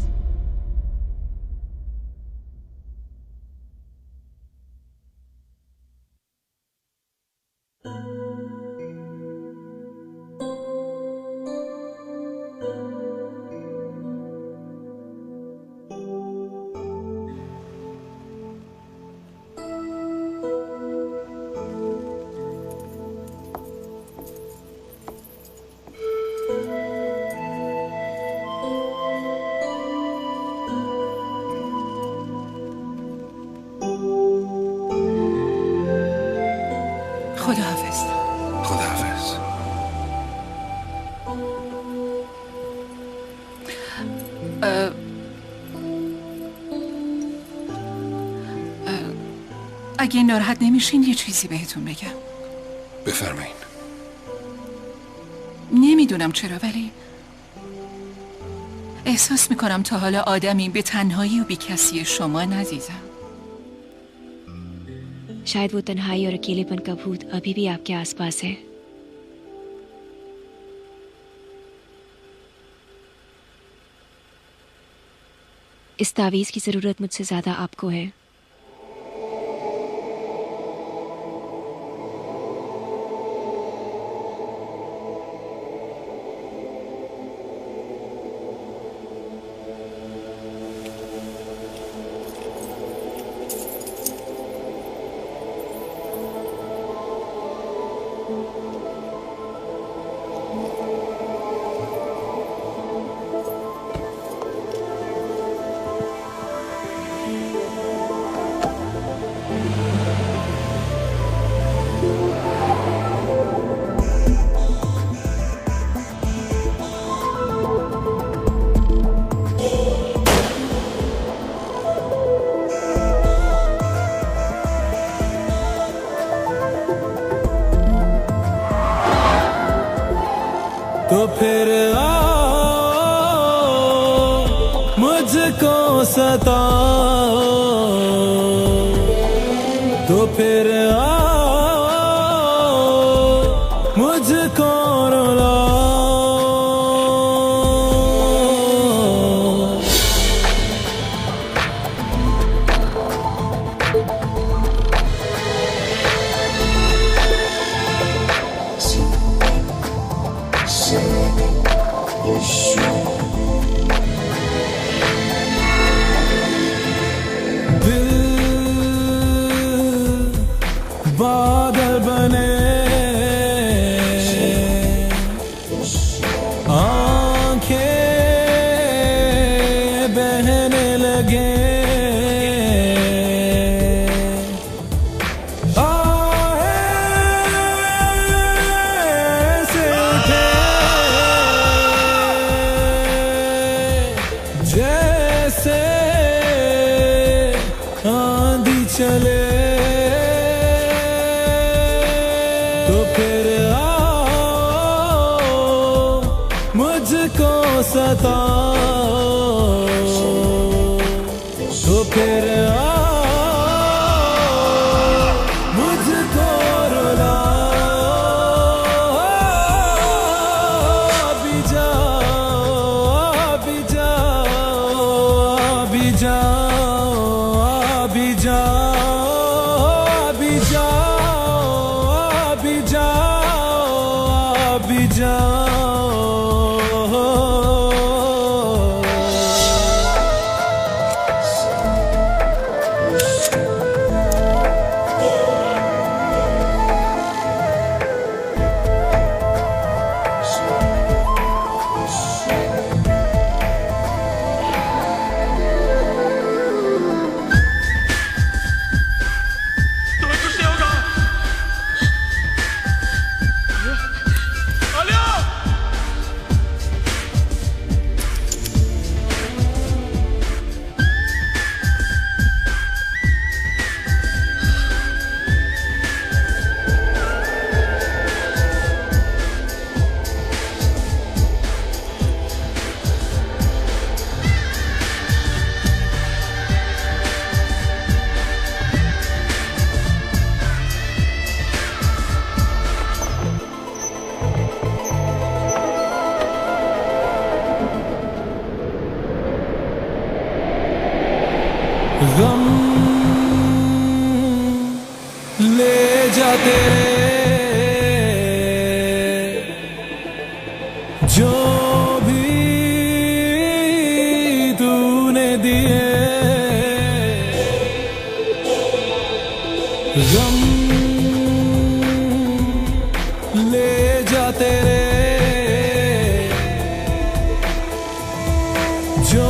خداحافظ. خداحافظ. اگه ناراحت نمیشین یه چیزی بهتون بگم. بفرمایین. نمیدونم چرا ولی احساس میکنم تا حالا آدمی به تنهایی و بی کسی شما ندیدم. शायद वो तन्हाई और अकेलेपन का भूत अभी भी आपके आसपास है. इस तावीज की जरूरत मुझसे ज्यादा आपको है. तो फिर आओ मुझको सताओ, तो फिर आओ मुझको रुलाओ। बादल बने आंखें बहने लगे ऐसे उठे जैसे आंधी चले तो फिर आओ मुझको सताओ तो फिर आओ मुझको रुलाओ अभी जाओ अभी जाओ अभी जाओ अभी जाओ अभी जाओ अभी जाओ अभी जाओ गम ले जा तेरे जो भी तूने दिए गम ले जा तेरे जो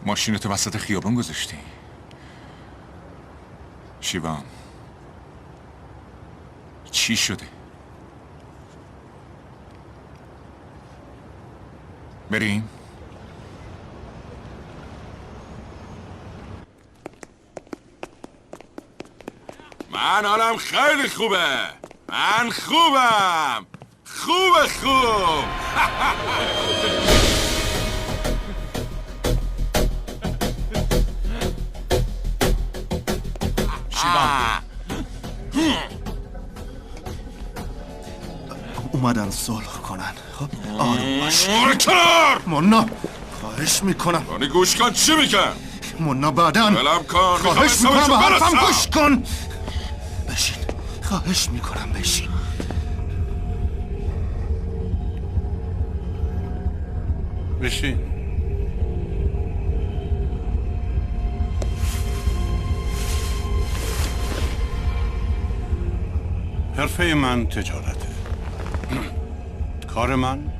ماشینتو وسط خیابون گذاشتی. شیوام چی شده؟ بریم؟ من حالم خیلی خوبه. من خوبم. خوب اومدن صلح کنن. خب آروم باش. کنار منا خواهش میکنم. رانی گوش کن چی میگم. منا بعدن بلم کن. خواهش میکنم به حرفم گوش کن. بشین خواهش میکنم بشین. بشین. حرفه من تجارته. کار من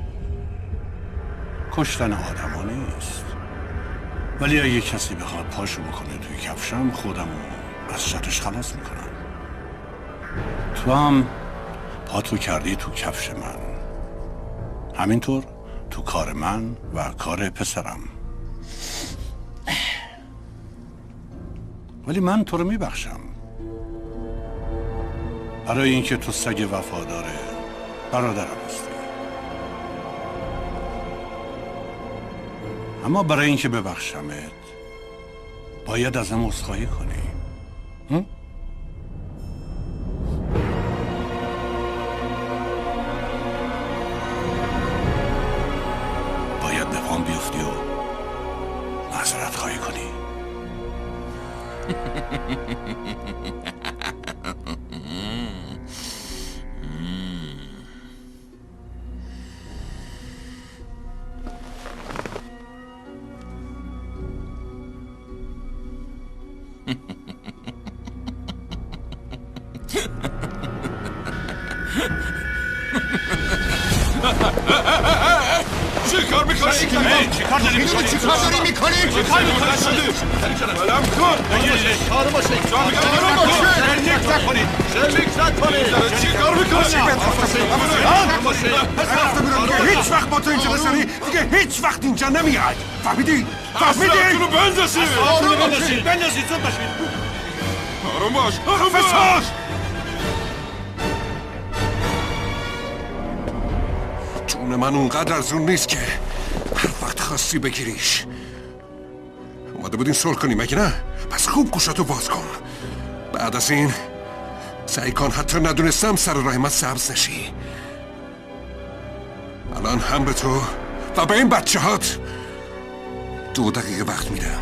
کشتن آدم ها نیست، ولی اگه کسی بخواد پاشو بکنه توی کفشم خودم از شرش خلاص میکنم. تو هم پاتو کردی تو کفش من، همینطور تو کار من و کار پسرم. ولی من تو رو میبخشم برای اینکه تو سگ وفاداره برادرم هستی. اما برای اینکه ببخشمت باید ازم عذرخواهی کنی. باید به پام بیفتی و معذرت خواهی کنی. چی کار میکنی؟ چی کار داری میکنی؟ چی کار داری میکنی؟ بلم کن. آروم باشید. آروم باشید. شلیک نکنید. شلیک نکنید. چی کار میکنی؟ آروم باشید. هیچ وقت با تو اینجا بزنی دیگه هیچ وقت اینجا نمیاد. فهمیدی؟ اصلا رو بندازید. آروم باشید. بندازید زود باشید. آروم باش. آروم باش. جون من اونقدر ارزون نیست که هر وقت خواستی بگیریش. اومده بودین صلح کنیم مگه نه؟ پس خوب گوشاتو باز کن. بعد از این سعی کن حتی ندونستم سر راه من سبز نشی. الان هم به تو و به این بچه هات 2 دقیقه وقت میدم.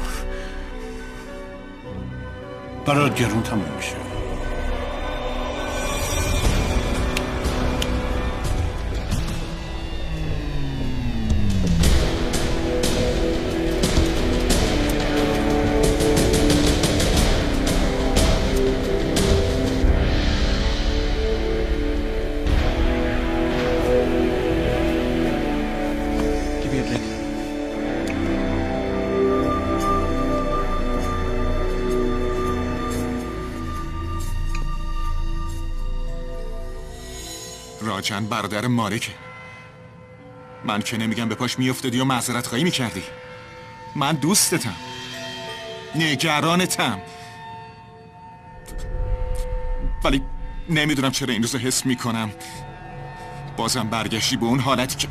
برات گرون تموم میشه. راجن برادر مالکه. من که نمیگم به پاش میافتادی و معذرت خواهی میکردی. من دوستتم، نگرانتم، ولی نمیدونم چرا این روزو حس میکنم بازم برگشتی به اون حالتی که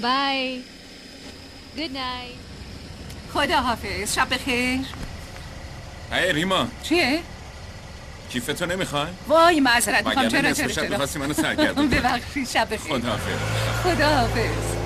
بای. گود نایت. خدا حافظ. شب بخیر. هی ریما. چیه؟ کیفتو نمیخوای؟ وای معذرت میخوام. چرا چرا شب میخواستی منو سرگردون کنی. ببخشید. شب بخیر. خدا حافظ. خدا حافظ.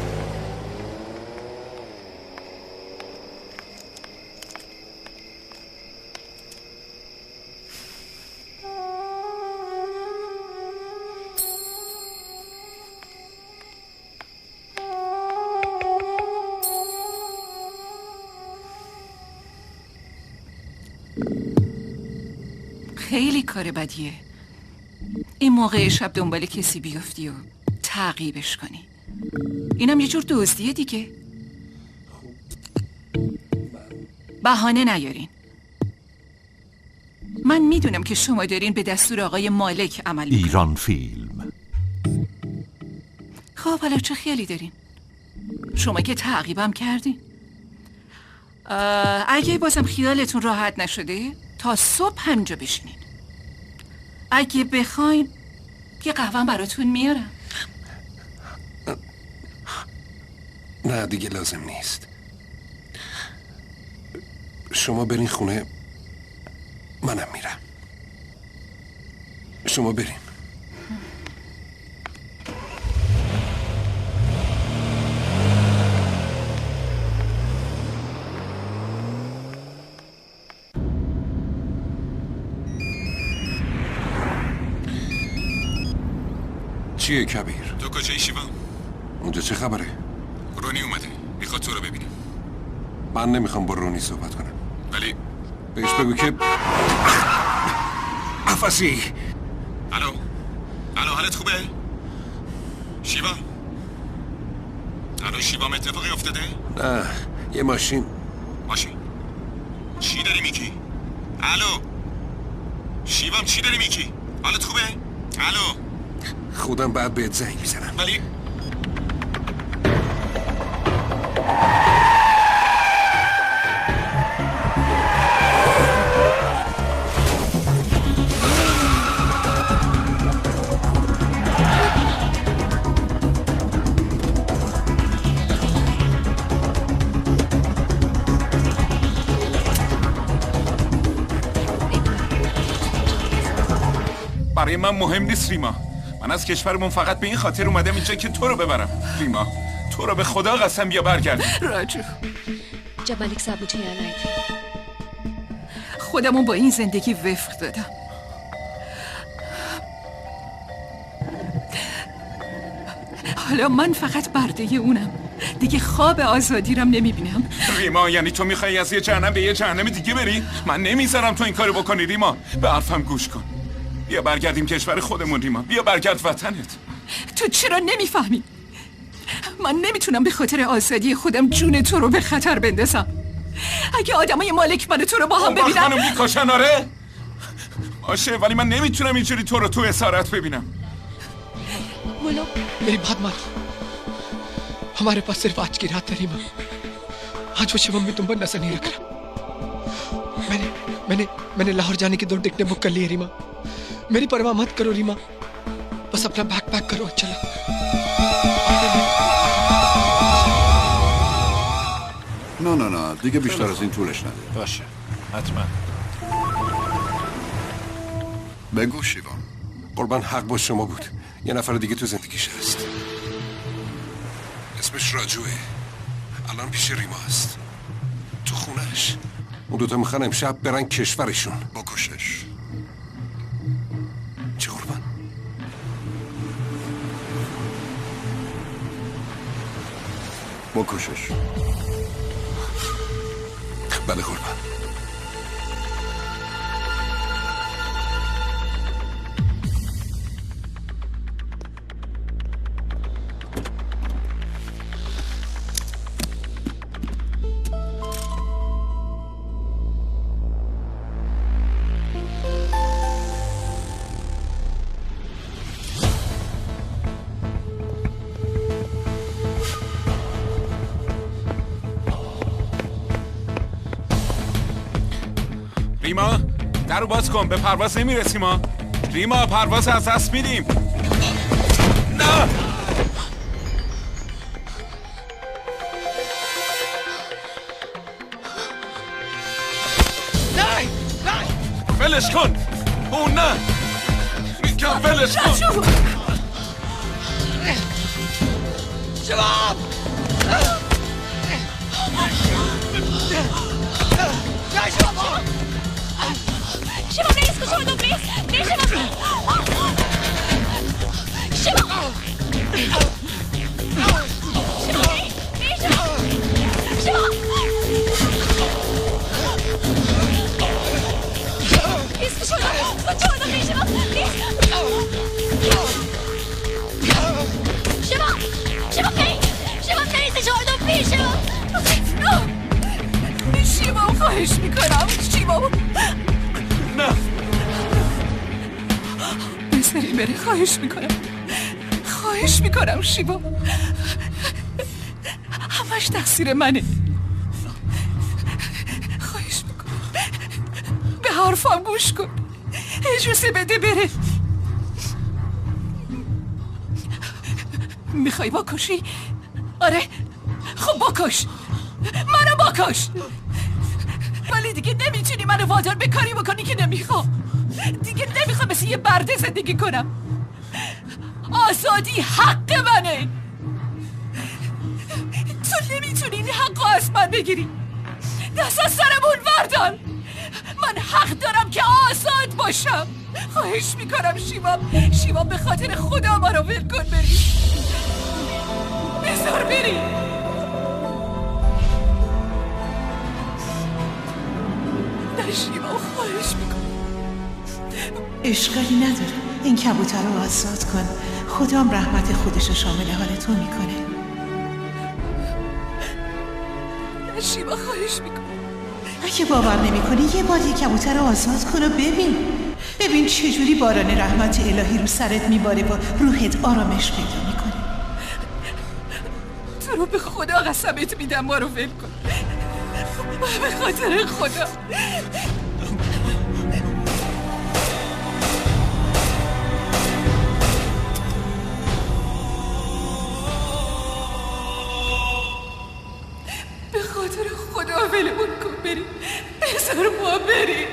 خیلی کار بدیه این موقع شب دنبال کسی بیفتی و تعقیبش کنی. اینم یه جور دزدیه دیگه. بهانه نیارین. من میدونم که شما دارین به دستور آقای مالک عمل میکنین. ایران فیلم. خب حالا چه خیالی دارین؟ شما که تعقیبم کردین. اگه بازم خیالتون راحت نشده تا صبح همینجا بشینین. اگه بخواین یه قهوه براتون میارم. نه دیگه لازم نیست. شما برین خونه، منم میرم. شما برین. چیه کبیر؟ تو کجایی شیوا؟ اونجا چه خبره؟ رونی اومده، میخواد تو رو ببینه. من نمیخوام با رونی صحبت کنم. ولی بهش بگو که افسی. الو حالت خوبه؟ شیوا؟ الو شیوا اتفاقی افتاده؟ نه یه ماشین چی داری میگی؟ الو شیوام چی داری میگی؟ حالت خوبه؟ الو خودم بعد بهت زنگ میزنم. ولی برای من مهم نیست ریما. من از کشورمون فقط به این خاطر اومدم اینجا که تو رو ببرم. ریما تو رو به خدا قسم بیا برگرد. راجو جب ملک زبوتی علایی خودمون با این زندگی وفق دادم. حالا من فقط برده اونم. دیگه خواب آزادی رم نمیبینم. ریما یعنی تو میخوای از یه جهنم به یه جهنم دیگه بری؟ من نمیذارم تو این کارو بکنی ریما. به حرفم گوش کن. بیا برگردیم کشور خودمون ریما. بیا برگرد وطنت. تو چرا نمیفهمی؟ من نمیتونم به خاطر آزادی خودم جون تو رو به خطر بندازم. اگه آدمای مالک من تو رو با هم ببینن منو میکشن. آره باشه ولی من نمیتونم اینجوری تو رو تو اسارت ببینم. मेरी बात मान हमारे पास सिर्फ आज की रात है रीमा आज वो शिवम भी तुम पर नजर नहीं रख रहा मैंने लाहौर जाने की 2 टिकटें बुक कर ली है रीमा मेरी परवाह मत करो रीमा बस अपना बैग पैक करो चलो نه دیگه بیشتر از این طولش نده. باشه حتما. بگو شیوان. قربان حق با شما بود. یه نفر دیگه تو زندگیش هست. اسمش راجوه. الان پیش ریما هست. تو خونش. اون دوتا میخوان امشب برن کشورشون. بکشش. چه قربان؟ بکشش. بله قربان. ریما درو باز کن. به پرواز نمیرسیم ما. ریما پرواز از دست میدیم. نه ولش کن. اون نه میگم ولش کن. جواب Shiva, please, escucha uno, please. Please, Shiva. Shiva. Shiva, please, Shiva. Escucha uno, please, Shiva, please. Shiva, Shiva, please. Shiva, please, escucha uno, please, Shiva. شیوا خواهش بره. خواهش میکنم شیوا. همش تقصیر منه. خواهش میکنم به حرفم گوش کن. اجازه بده بره. میخوای بکشی؟ آره خب بکش، منو بکش، ولی دیگه نمیتونی منو وادار به کاری بکنی که نمیخوام. دیگه نمیخوام مثل یه برده زندگی کنم. آزادی حق منه. تو نمیتونی این حق از من بگیری. دست از سرمون بردار. من حق دارم که آزاد باشم. خواهش میکنم شیوا به خاطر خدا ما رو ول کن بری. بذار بری. نه شیوا خواهش میکنم. اشکالی نداره. این کبوتر رو آزاد کن. خدام رحمت خودش رو شامل حال تو میکنه. نه شیوا خواهش میکنم. اگه باور نمیکنی یه بار یه کبوتر رو آزاد کن و ببین چجوری باران رحمت الهی رو سرت میباره و روحت آرامش پیدا میکنه. تو رو به خدا قسمت میدم ما رو ول کن. به خاطر خدا. به خاطر خدا ولمون کن بریم. بذار ما بریم.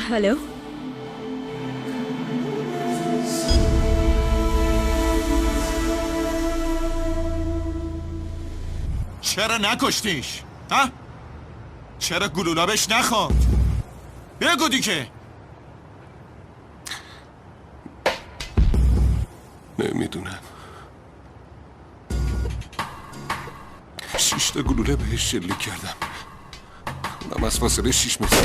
هلو. چرا نکشتیش؟ ها؟ چرا گلولابش نخورد؟ بگو دیگه. نمیدونم. 6 تا گلوله بهش شلیک کردم، اونم از فاصله 6 متر.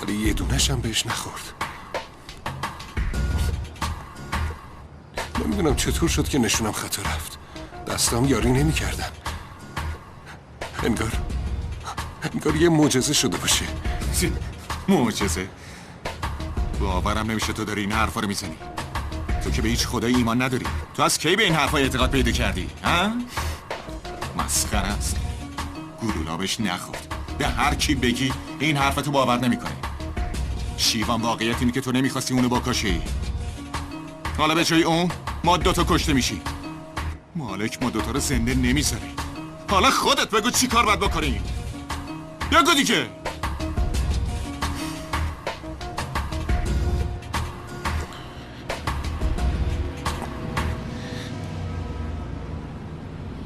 ولی یه دونش هم بهش نخورد. نمیدونم چطور شد که نشونم خطا رفت. دستام یاری نمی کردن. انگار یه معجزه شده باشه. معجزه؟ باورم نمیشه تو داری این حرفا رو میزنی. تو که به هیچ خدایی ایمان نداری. تو از کی به این حرفا اعتقاد پیدا کردی؟ ها؟ مسخره است. گلولابش نخورد. به هر کی بگی این حرفتو باور نمیکنه. شیوان واقعیت اینه که تو نمیخواستی اونو بکشی. حالا به جای اون ما دوتا کشته میشی. مالک ما دوتا رو زنده نمیذاره. حالا خودت بگو چی کار باید بکنی. بگو دیگه.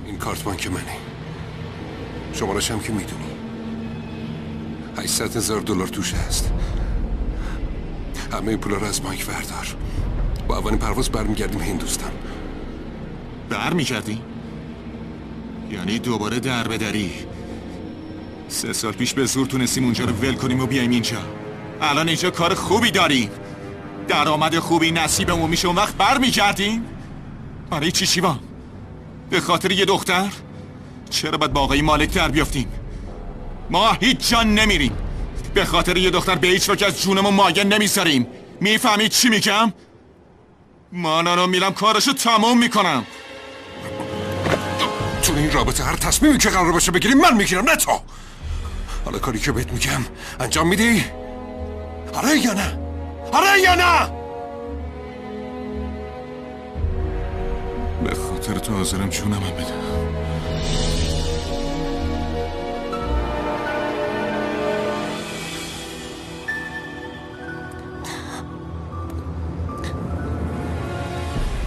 این کارت بانک منه. شمارش هم که میدونی. 800,000 دلار توش هست. همه پولا رو از بانک بردار. با اولین پرواز برمیگردیم هندوستان. برمیگردی؟ یعنی دوباره در بدری. 3 سال پیش به زور تونستیم اونجا رو ول کنیم و بیایم اینجا. الان اینجا کار خوبی داریم، درآمد خوبی نصیبمون میشه، اون وقت برمیگردیم. برای چی شیوان؟ به خاطر یه دختر؟ چرا باید با آقای مالک در بیافتیم؟ ما هیچ جا نمیریم، به خاطر یه دختر به هیچ وجه از جونمون مایه نمیذاریم. میفهمید چی میگم؟ مانانو میرم کارشو تموم میکنم. تو این رابطه هر تصمیمی که قرار باشه بگیریم من میگیرم، نه تو. حالا کاری که بهت میگم انجام میدی؟ آره یا نه؟ آره یا نه؟ به خاطر تو حاضرم جونم هم بدم.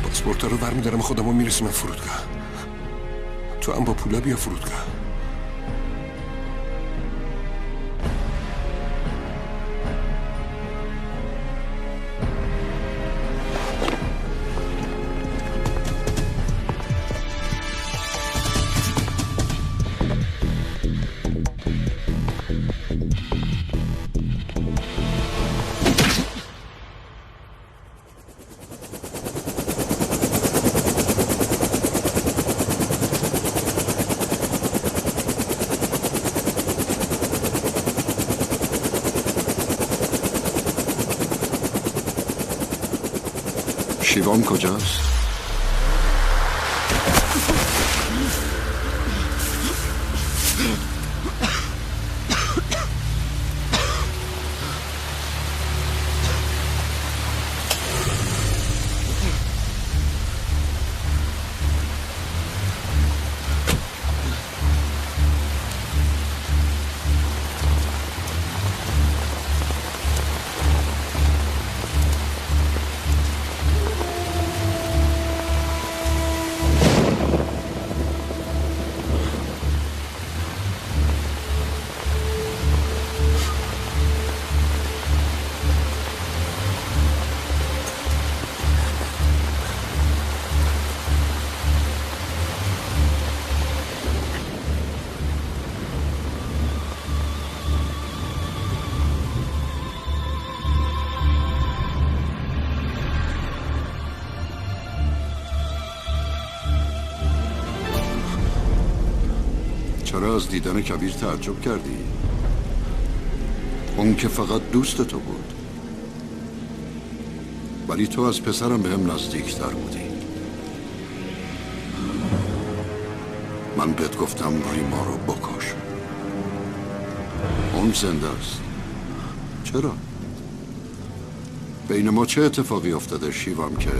پاسپورت رو برمیدارم خودم و میرسیم فرودگاه. تو هم با پولا بیا فرودگاه. شیوان کجاست؟ چرا از دیدن کبیر تعجب کردی؟ اون که فقط دوست تو بود، ولی تو از پسرم بهم نزدیکتر بودی. من بهت گفتم ریما رو بکش. اون زنده است. چرا؟ بین ما چه اتفاقی افتاده شیوام که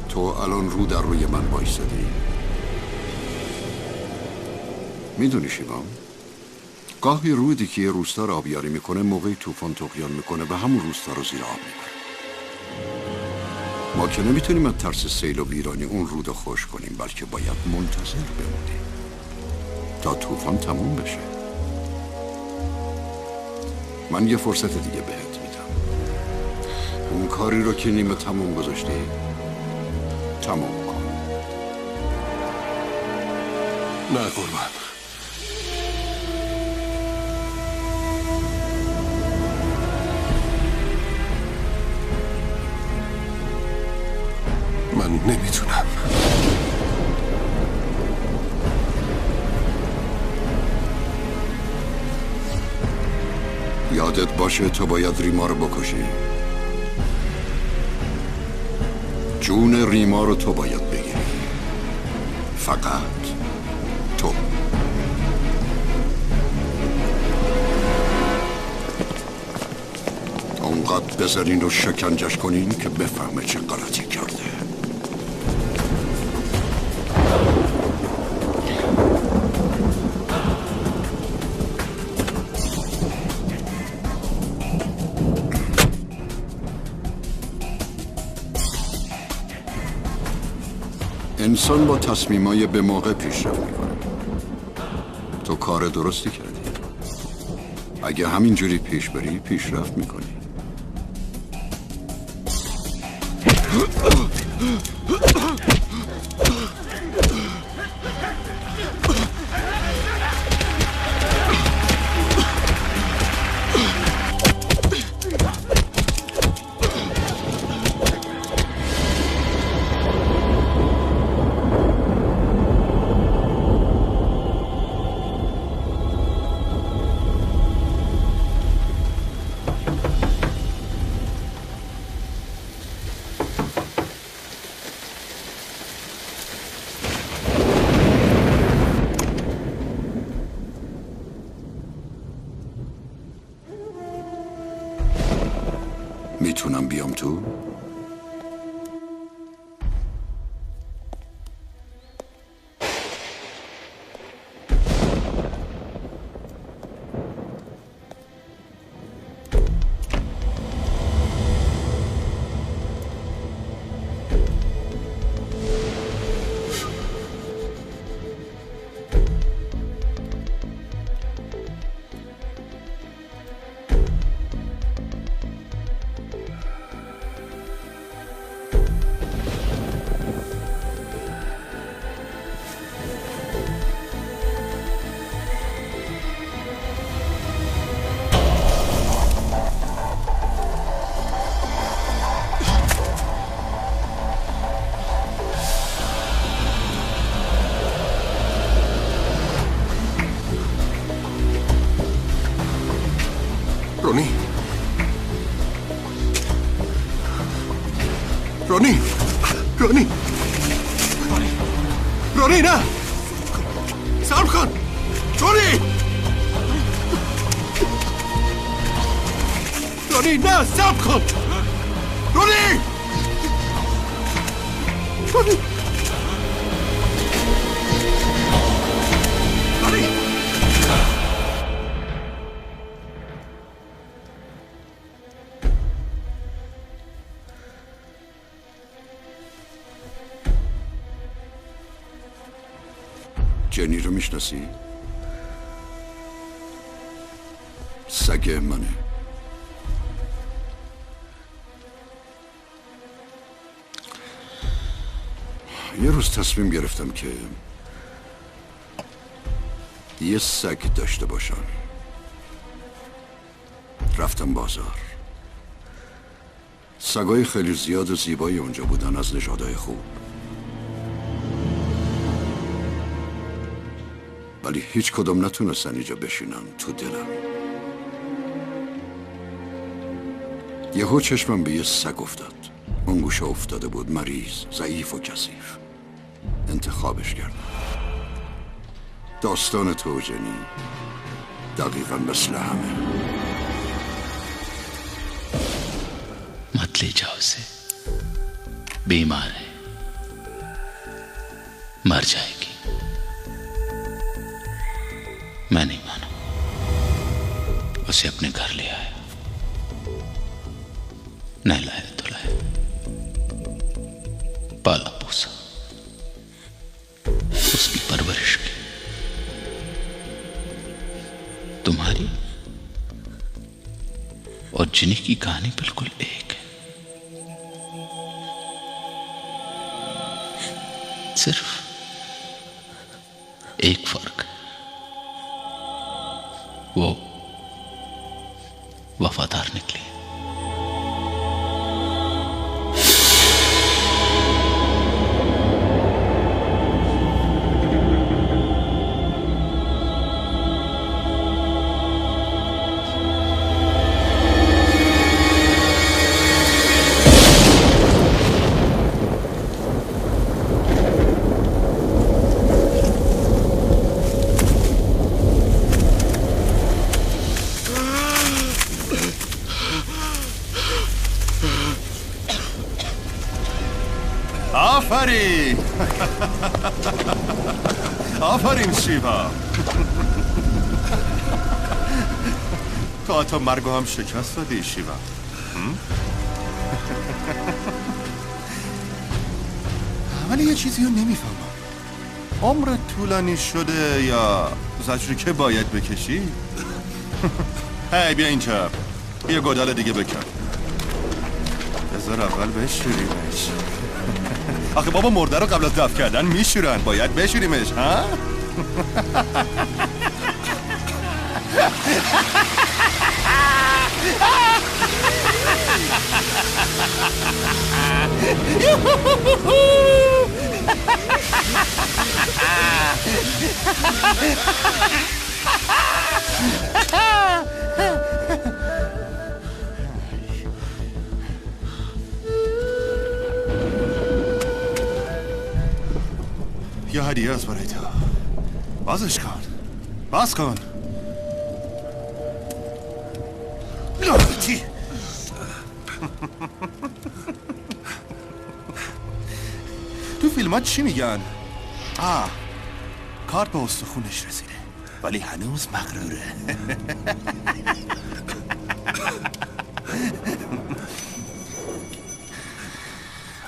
تو الان رو در روی من بایستدی؟ میدونی شیوام، گاهی رودی که یه روستا رو آبیاری میکنه موقعی طوفان طغیان میکنه و همون روستا رو زیر آب میبره. ما که نمیتونیم از ترس سیل و ویرانی اون رود رو خشک کنیم، بلکه باید منتظر بمونیم تا طوفان تموم بشه. من یه فرصت دیگه بهت میدم. اون کاری رو که نیمه تموم گذاشتی تموم کن. نه قربان، من نمیتونم. یادت باشه تو باید ریما رو بکشی. جون ریما رو تو باید بگیری. فقط تو. اونقدر بزنین و شکنجش کنین که بفهمه چه غلطی کرده. انسان با تصمیمای به موقع پیشرفت میکنه. تو کار درستی کردی. اگه همینجوری پیش بری پیشرفت میکنی. میتونم بیام تو؟ رونی رونی رونی رونی نه صبر کن رونی رونی نه صبر کن رونی رونی جنی رو میشناسی؟ سگ منه. یه روز تصمیم گرفتم که یه سگ داشته باشم. رفتم بازار. سگای خیلی زیاد و زیبایی اونجا بودن از نژادهای خوب، ولی هیچ کدوم نتونستن اینجا بشینن تو دلم. یهو چشمم به یه سگ افتاد. اون گوشه افتاده بود، مریض، ضعیف و کثیف. انتخابش کردم. داستان تو جنی دقیقا مثل همه. मत ले जाओ उसे, बीमार है, मर जाएगी. मैं नहीं माना. उसे अपने घर ले आया, नहलाया धुलाया, पाला पोसा, उसकी परवरिश की. तुम्हारी और जिनी की कहानी बिल्कुल एक है. सिर्फ एक फर्क, वो वफादार निकली. آفرین آفرین شیوا. تو حتی مرگو هم شکست دادی شیوا. ولی یه چیزی رو نمیفهمم. عمرت طولانی شده یا زجری که باید بکشی؟ هی بیا اینجا، یه گودال دیگه بکن. بذار اول بشوریمش. آخه بابا مرده رو قبل از دفن کردن میشورن، باید بشوریمش ها؟ یا هدیه از برای تو. بازش کن، باز کن. تو فیلمات چی میگن؟ کارت به استخونش رسیده ولی هنوز مغروره.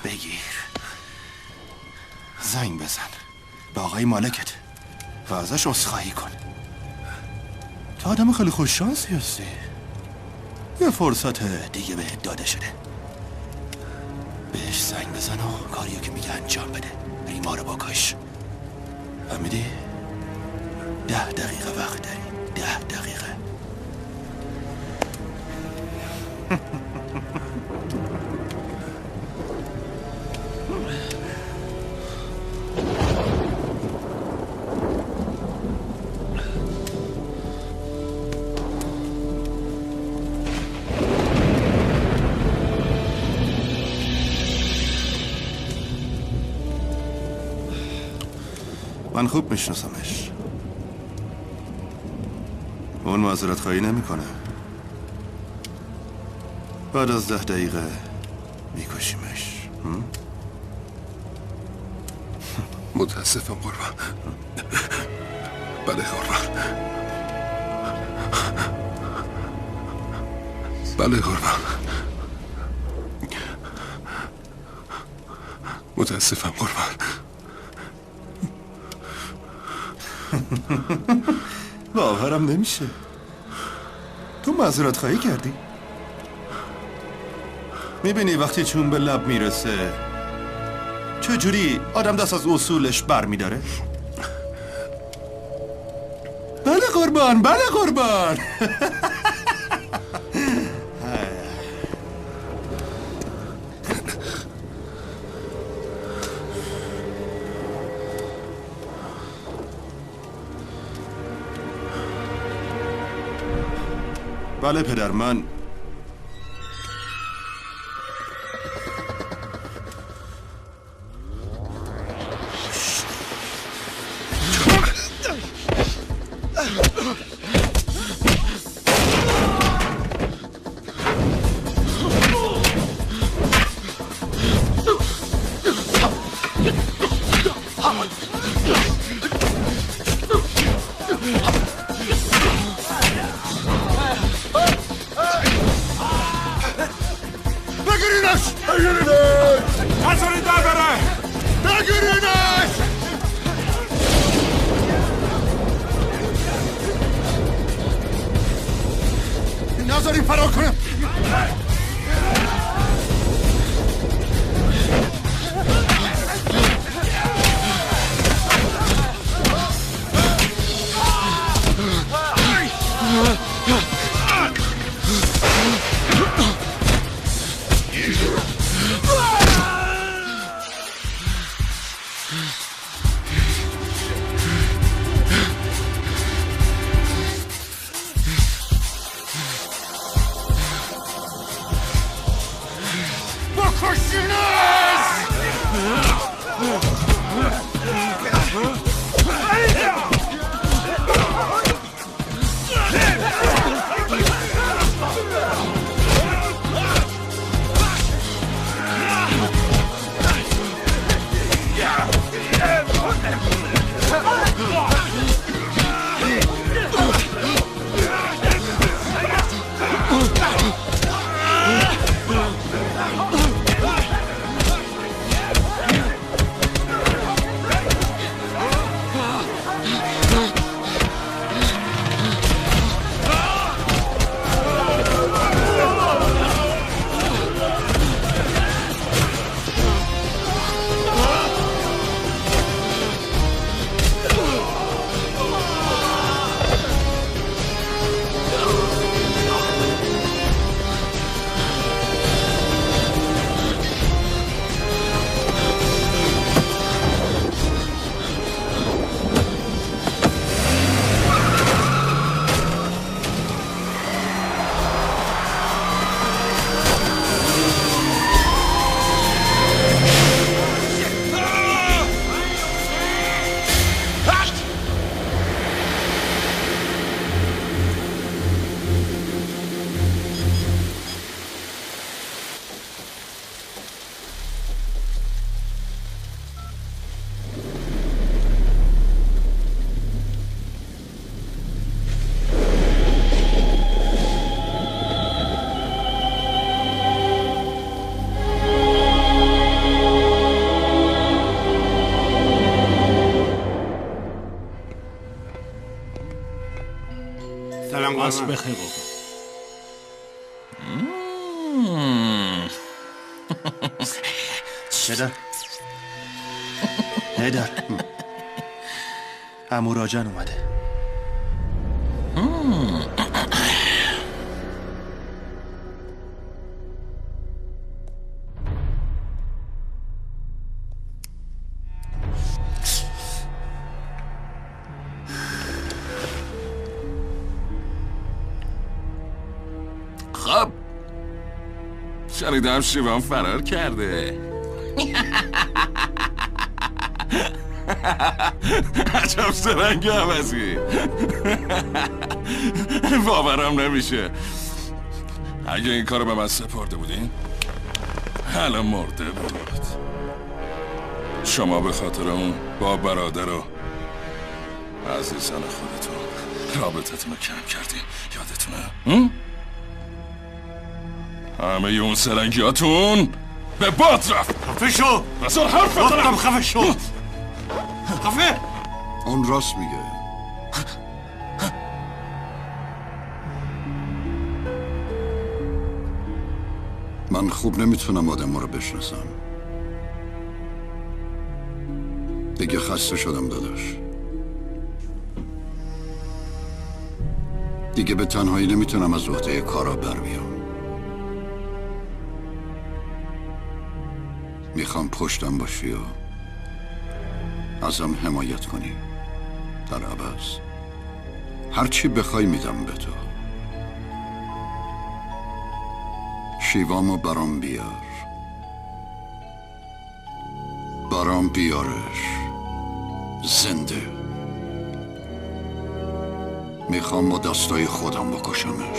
بگیر، زنگ بزن به آقای مالکت و ازش عذرخواهی کن. تو آدم خیلی خوششانسی هستی. یه فرصت دیگه بهت داده شده. بهش زنگ بزن و کاریو که میگه انجام بده. ریما رو بکش. فهمیدی؟ 10 دقیقه وقت داری. 10 دقیقه. من خوب میشناسمش. اون معذرت خواهی نمیکنه. بعد از 10 دقیقه میکشیمش. متاسفم قربان. بله قربان. بله قربان. متاسفم قربان. باورم نمیشه. تو معذرت خواهی کردی؟ میبینی وقتی چون به لب میرسه چجوری آدم دست از اصولش بر میداره؟ بله قربان، بله قربان. بله پدر، من نماز بخیر بابا. هیدر عمو راجن اومده. خب شنیدم شیوام فرار کرده. عجب سرنگ عوضی. باورم نمیشه. اگه این کارو به من سپرده بودین الان مرده بود. شما به خاطر اون با برادر و عزیزان خودتون رابطتون رو کم کردین. یادتونه؟ همه اون سرنگیاتون به باد رفت. خفه شو. بسار حرف بزنم. گفتم خفه شو. خفه. اون راست میگه. من خوب نمیتونم آدم رو بشناسم. دیگه خسته شدم داداش. دیگه به تنهایی نمیتونم از عهده کارا بر بیام. میخوام پشتم باشی و ازم حمایت کنی. در عوض هرچی بخوای میدم به تو. شیوامو برام بیار. برام بیارش زنده. میخوام با دستای خودم بکشمش.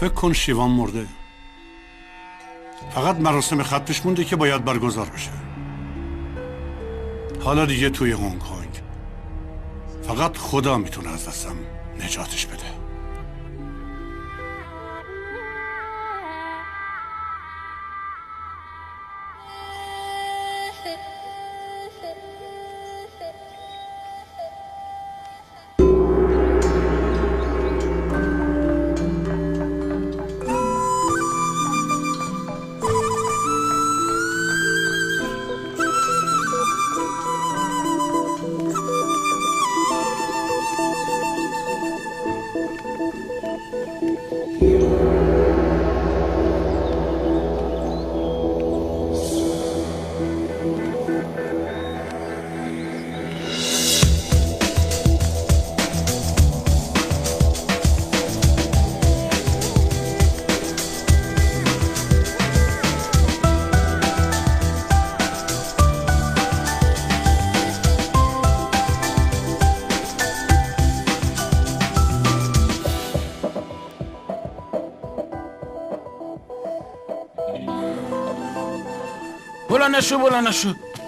فکر کن شیوان مرده. فقط مراسم ختمش مونده که باید برگزار بشه. حالا دیگه توی هنگ کنگ فقط خدا میتونه از دستم نجاتش بده.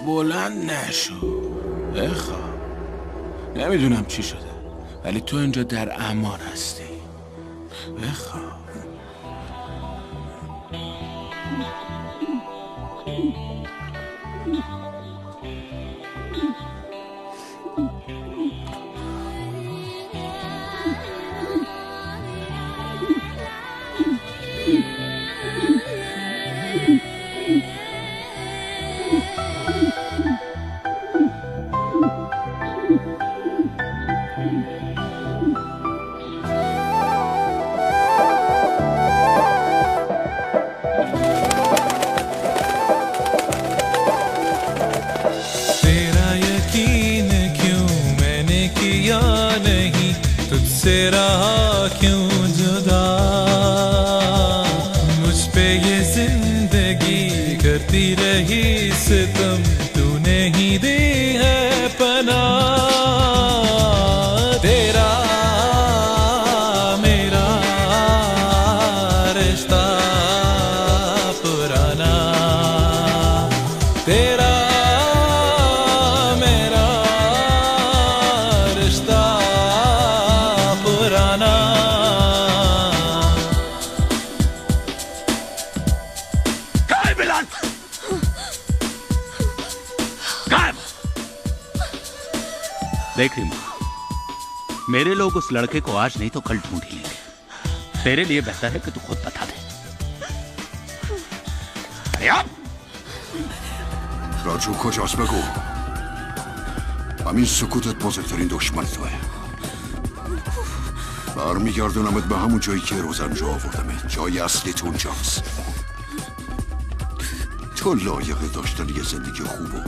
بلند نشو بخواب. نمیدونم چی شده ولی تو اینجا در امان هستی. بخواب. देख रिमा, मेरे लोग उस लड़के को आज नहीं तो कल ढूंढ ही लेंगे। तेरे लिए बेहतर है कि तू खुद बता दे। راجو کجاست بگو. همین سکوتت بزرگترین دشمن توه. برمیگردونمت به همون جایی که روزنجا آوردمت. جای اصلیت اونجاست. تو لایق داشتن یه زندگی خوب و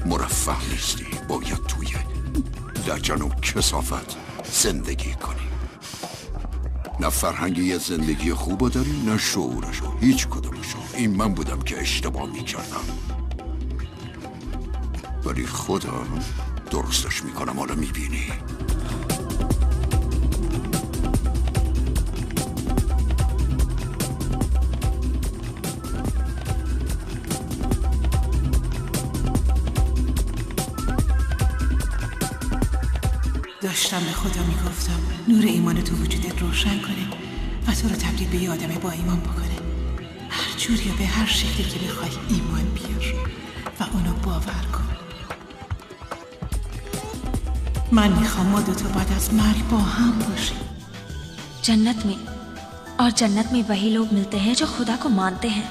مرفه نیستی. باید توی لجن و کثافت زندگی کنی. نه فرهنگ یه زندگی خوب داری نه شعورشو. هیچ کدومشو. این من بودم که اشتباه میکردم، ولی خودم درستش میکنم. حالا میبینی. داشتم به خدا میگفتم نور ایمان تو وجودت روشن کنه و تو رو تبدیل به یه آدم با ایمان بکنه. هر جوری یا به هر شکلی که بخوای ایمان بیار و اونو باور کن. من میخوام ما دوتا بعد از مرگ با هم باشیم. जन्नत में, और जन्नत में वही लोग मिलते हैं जो खुदा को मानते हैं.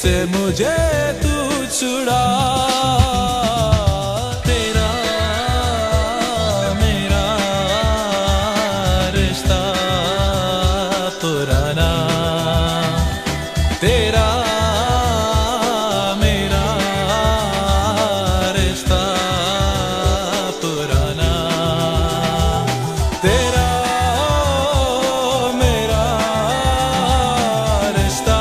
से मुझे तू छुड़ा तेरा मेरा रिश्ता पुराना तेरा मेरा रिश्ता पुराना तेरा मेरा रिश्ता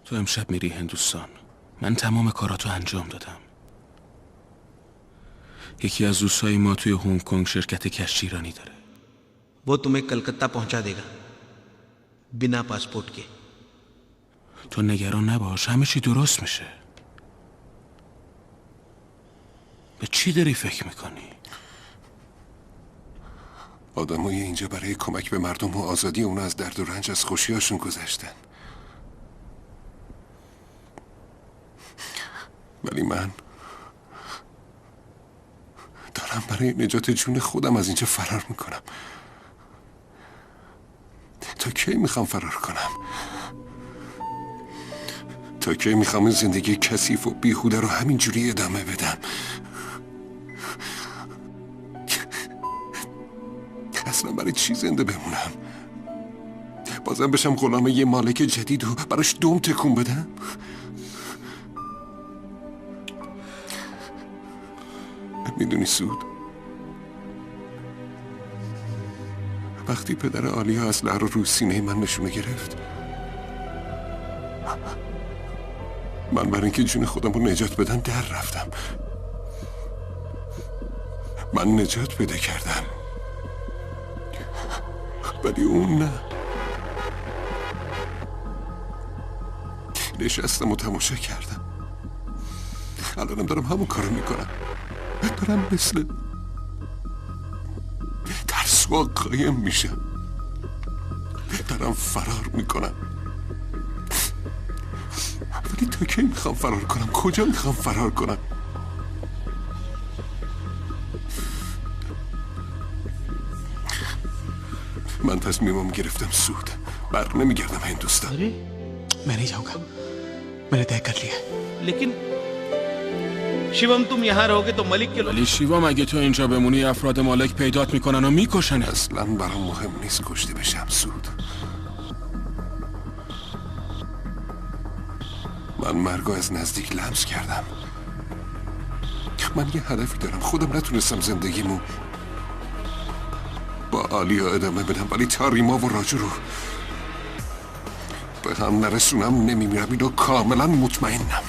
تو امشب میری هندوستان. من تمام کاراتو انجام دادم. یکی از دوستای ما توی هنگ کنگ شرکت کشتیرانی داره. वो तुम्हें कलकत्ता पहुंचा देगा बिना पासपोर्ट के. تو نگران نباش، همه چی درست میشه. به چی داری فکر میکنی؟ آدمای اینجا برای کمک به مردم و آزادی اونو از درد و رنج از خوشیاشون گذشتن، ولی من دارم برای نجات جون خودم از اینجا فرار میکنم. تا کی میخوام فرار کنم؟ تا کی میخوام این زندگی کثیف و بیهوده رو همینجوری ادامه بدم؟ اصلا برای چی زنده بمونم؟ بازم بشم غلام یه مالک جدید و براش دم تکون بدم؟ میدونی سود، وقتی پدر آلیا اسلحه رو روی سینه من نشونه گرفت، من برای اینکه جون خودم رو نجات بدم در رفتم. من نجات پیدا کردم، ولی اون نه. نشستم و تماشا کردم. الانم دارم همون کارو میکنم. دارم مثل ترسوا قایم میشم. دارم فرار میکنم. تا کی میخوام فرار کنم؟ کجا میخوام فرار کنم؟ من تصمیمم گرفتم سود بر نمیگردم هندوستان. मैं नहीं जाऊंगा, मैंने तय कर लिया. लेकिन शिवम तुम यहाँ रहोगे तो मलिक के ولی شیوام اگه تو اینجا بمونی افراد مالک پیدات میکنن و میکشن. اصلا برام مهم نیست کشته بشم سود. من مرگو از نزدیک لمس کردم. من یه هدفی دارم. خودم نتونستم زندگیمو با آلیا ادامه بدم ولی تا ریما و راجو رو به هم نرسونم نمیمیرم. اینو کاملا مطمئنم.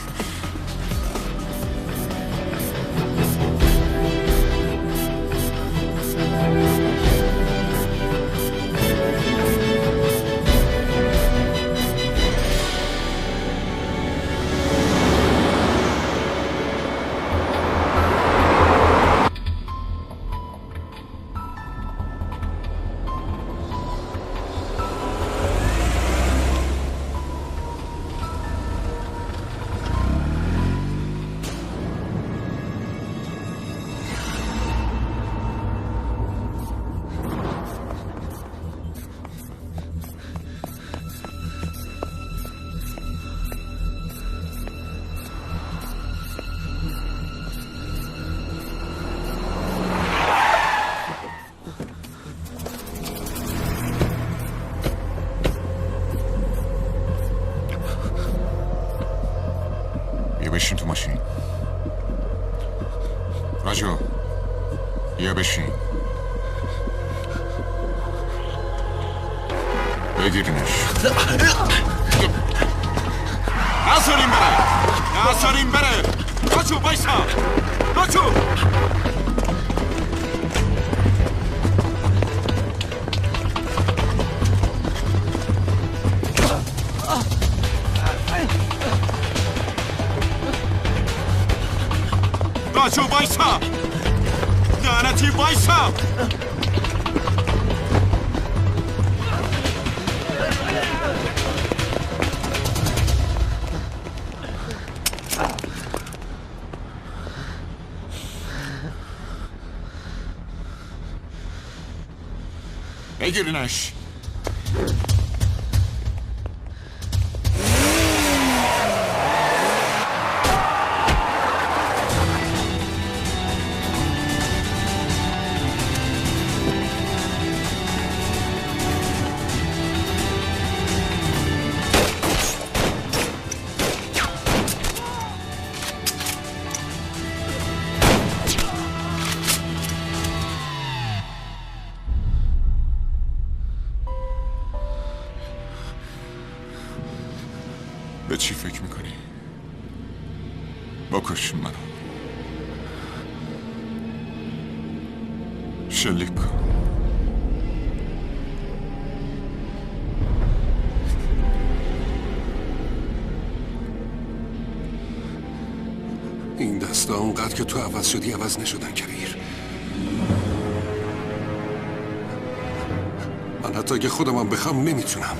بشین تو ماشین. راجو بیا بشین. بگیرینش. نذاریم بره. نذاریم بره. راجو بایسا. راجو. راجو بایسا. لعنتی بایسا. بگیرینش. به چی فکر میکنی؟ بکش منو. شلیک کن. این دستا اونقدر که تو عوض شدی عوض نشدن کبیر. من حتی اگه خودمم بخوام نمیتونم.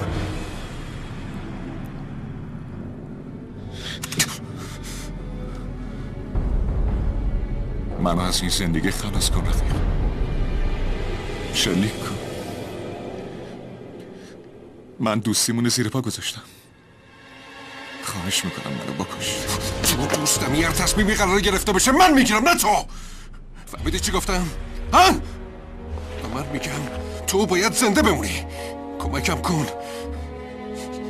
منو از این زندگی خلاص کن رفیق. شلیک کن. من دوستیمون زیر پا گذاشتم. خواهش میکنم منو بکش. تو دوستم یه تصمیمی قرار گرفته بشه من میگیرم نه تو. فهمیدی چی گفتم؟ ها؟ و من میگم تو باید زنده بمونی. کمکم کن.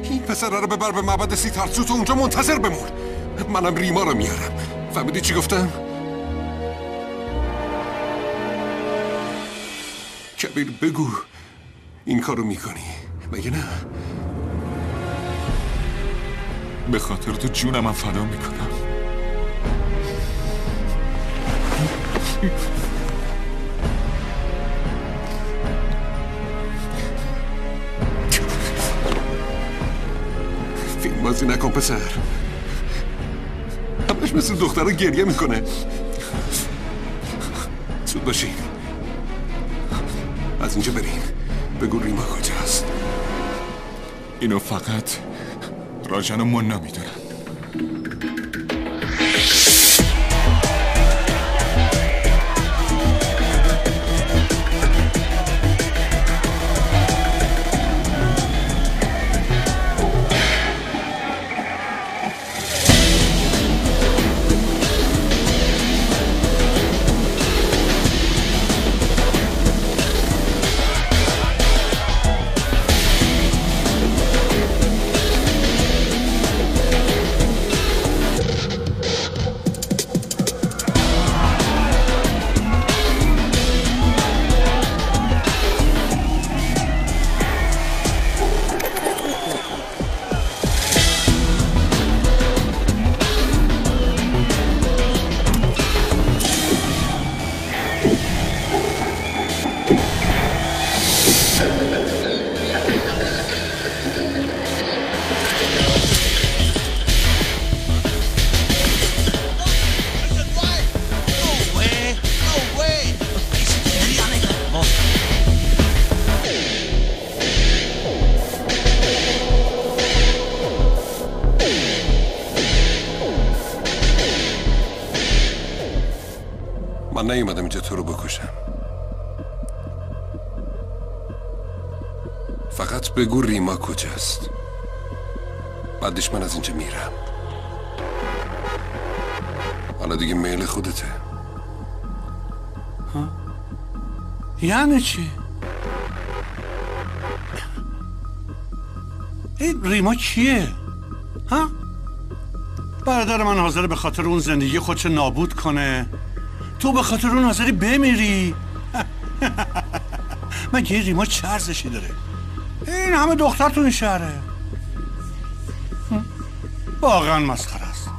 این پسر رو ببر به معبد سیتارتسو تو اونجا منتظر بمون. منم ریما رو میارم. فهمیدی چی گفتم؟ کبیر بگو این کارو میکنی مگه نه؟ به خاطر تو جونم هم فدا میکنم. فیلم بازی نکن پسر. همش مثل دخترها گریه میکنه. زود باشین. از اینجا برین. بگو ریما کجاست. اینو فقط راجن و منا میدونن. من نیومدم اینجا تو رو بکشم. فقط بگو ریما کجاست، بعدش من از اینجا میرم. حالا دیگه میل خودته. ها؟ یعنی چی؟ این ریما کیه؟ ها؟ برادر من حاضر به خاطر اون زندگی خودش نابود کنه، تو به خاطر اون حاضری بمیری؟ مگه این ریما چه ارزشی داره؟ این همه دختر تو این شهره. واقعا مسخره است.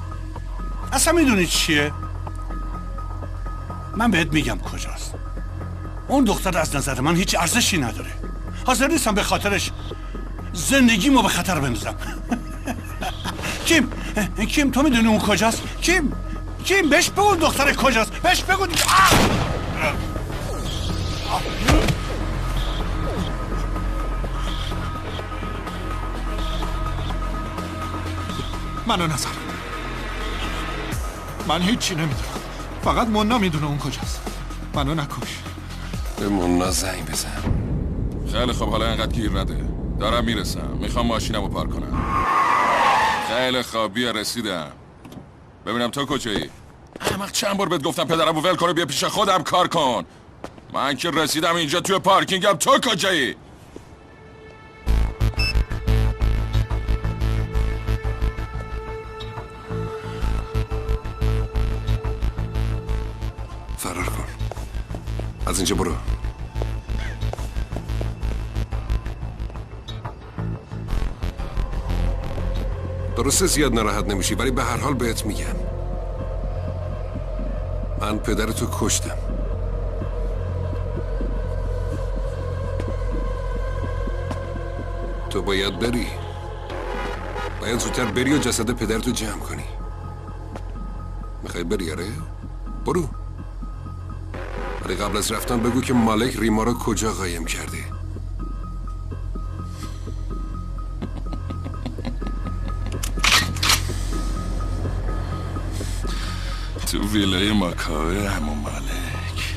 اصلا میدونی چیه؟ من بهت میگم کجاست. اون دختر از نظر من هیچ ارزشی نداره. حاضر نیستم به خاطرش زندگیمو به خطر بندازم. کیم تو میدونی اون کجاست؟ کیم بهش بگو دختر کجاست؟ بهش بگو دیگه. منو نظر، من هیچی نمیدونم، فقط منا میدونه اون کجاست. منو نکش. به منا زنگ بزن. خیلی خب، حالا اینقدر گیر نده، دارم میرسم، میخوام ماشینمو پارک کنم. خیلی خوب، بیا رسیدم. ببینم تو کجایی؟ احمق، چند بار بهت گفتم پدرمو ول کنه بیا پیش خودم کار کن. من که رسیدم اینجا توی پارکینگم، تو کجایی؟ فرار کن، از اینجا برو. درسته زیاد ناراحت نمیشی، ولی به هر حال بهت میگم من پدرتو کشتم. تو باید بری، باید زودتر بری و جسد پدرتو جمع کنی. میخوای بری؟ آره برو، ولی قبل از رفتن بگو که مالک ریما رو کجا قایم کرده. تو ویلای ماکاوه همون مالک.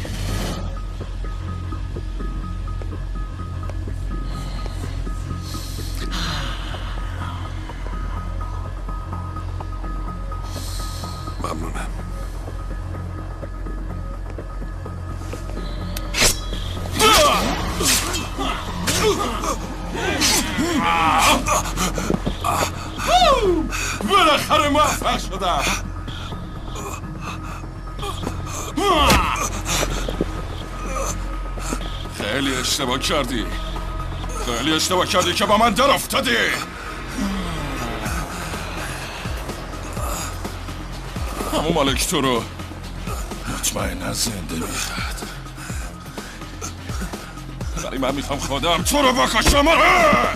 ممنونم. بالاخره موفق شدم. خیلی اشتباه کردی، خیلی اشتباه کردی که با من در افتادی. همون مالک تو رو مطمئنا زنده میخواد، ولی من میخوام خودم تو رو بکشم. آره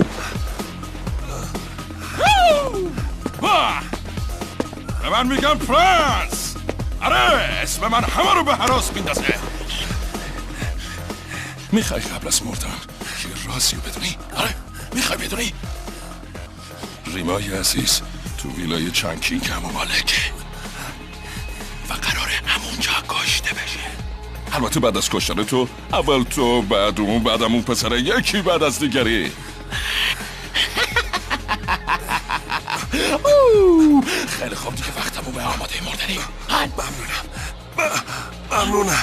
به من میگم پرنس. آره اسم من همه رو به هراس میندازه. میخوای قبل از مردن یه رازی رو بدونی؟ آره میخوای بدونی؟ ریمای عزیز تو ویلای چانکینگ همون مالکه و قراره همونجا کشته بشه. البته بعد از کشتن تو، اول تو، بعد اون، بعدم اون پسره، یکی بعد از دیگری. خیلی خوب دیگه وقتمو به آماده مردنی. ممنونم.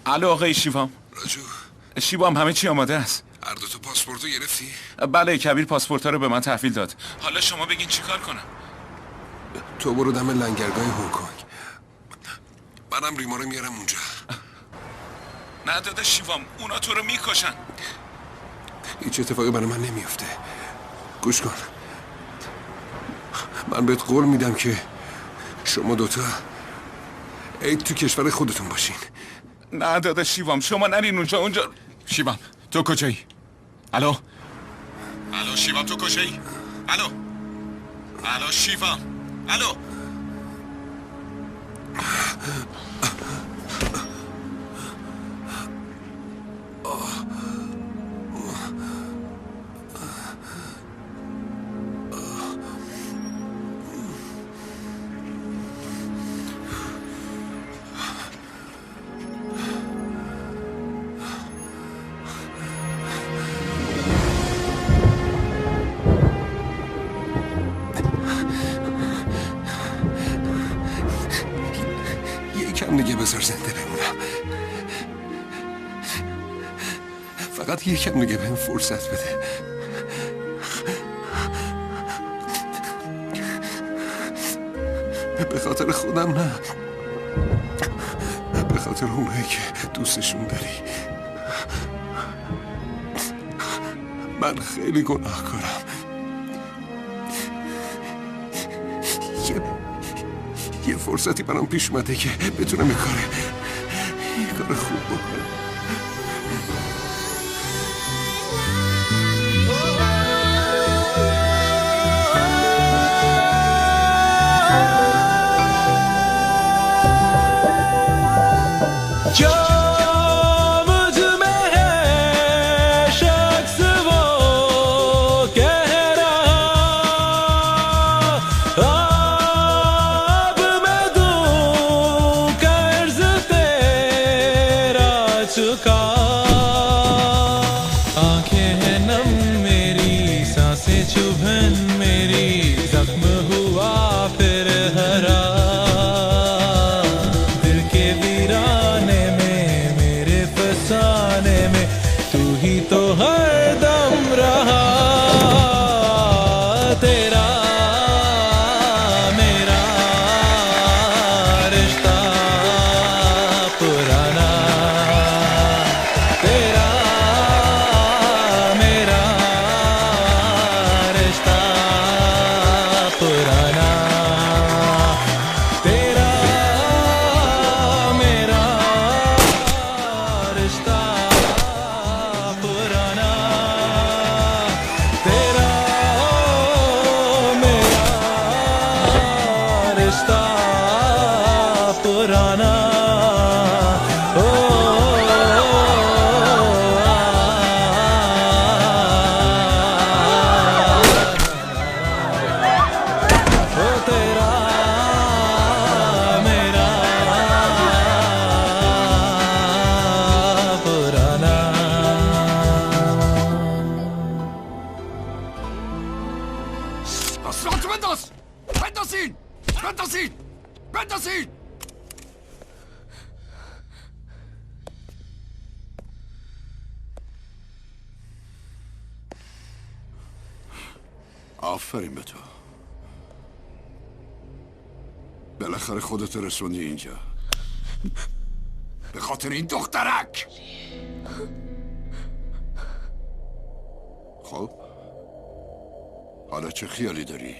الو آقای شیوام. راجو شیوام همه چی آماده است. هر دو تا پاسپورتو گرفتی؟ بله کبیر پاسپورت رو به من تحویل داد. حالا شما بگین چی کار کنم؟ تو برو دم لنگرگاه هنگ کنگ، منم ریما رو میارم اونجا. نه داده شیوام، اونا تو رو میکشن. هیچ اتفاقی برای من نمیفته. گوش کن، من بهت قول میدم که شما دوتا عید تو کشور خودتون باشین. نه داداش شیوام، شما نرین اونجا. شیوام تو کجایی؟ الو شیوام تو کجایی؟ الو شیوام، الو. دیگه بذار زنده بمونم. فقط یکم دیگه بهم فرصت بده. به خاطر خودم نه، به خاطر اونایی که دوستشون داری. من خیلی گناهکارم. یه فرصتی برام پیش اومده که بتونم یه کار خوب بکنم. آفرین به تو. بالاخره خودت رسوندی اینجا. به خاطر این دخترک. خب حالا چه خیالی داری؟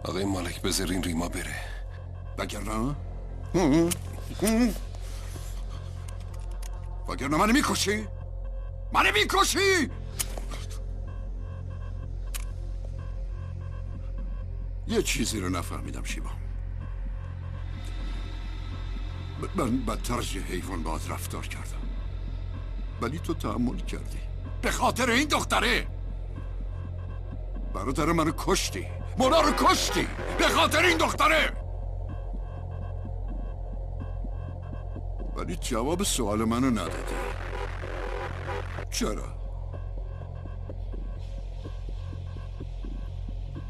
آقای مالک بذارین ریما بره. وگرنه منو میکشی؟ منو میکشی؟ یه چیزی رو نفهمیدم شیوا. من بدتر از یه حیوان باهات رفتار کردم، ولی تو تحمل کردی. به خاطر این دختره برادر منو کشتی، مونا رو کشتی. به خاطر این دختره. ولی جواب سوال منو ندادی. چرا؟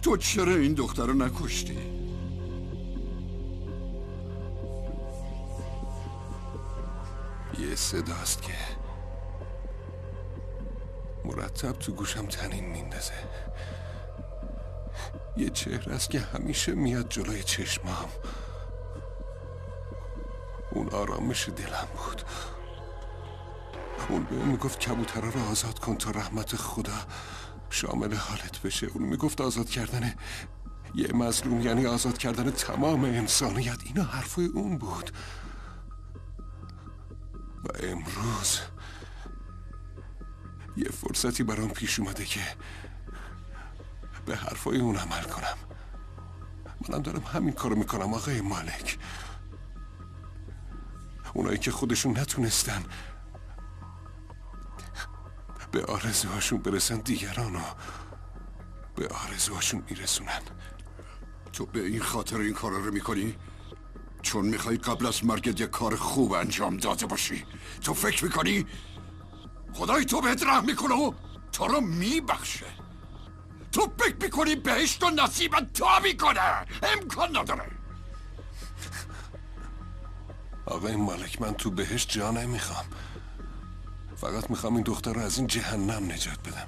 تو چرا این دختر رو نکشتی؟ یه صداست که مرتب تو گوشم طنین میندازه. یه چهره است که همیشه میاد جلوی چشمام. اون آرامش دلم بود. اون به میگفت کبوترها رو آزاد کن تا رحمت خدا شامل حالت بشه. اون میگفت آزاد کردن یه مظلوم یعنی آزاد کردن تمام انسانیت. اینا حرفای اون بود. و امروز یه فرصتی برام پیش اومده که به حرفای اون عمل کنم. منم دارم همین کارو میکنم آقای مالک. اونایی که خودشون نتونستن به آرزوهاشون برسن دیگرانو به آرزوهاشون میرسونن. تو به این خاطر این کارا رو میکنی؟ چون میخوای قبل از مرگت یه کار خوب انجام داده باشی؟ تو فکر میکنی خدای تو بهت رحم میکنه و تو رو میبخشه؟ تو فکر میکنی بهشت و نصیبت تا میکنه؟ امکان نداره. آقای مالک من تو بهشت جا نمیخوام. فقط میخوام این دختر رو از این جهنم نجات بدم.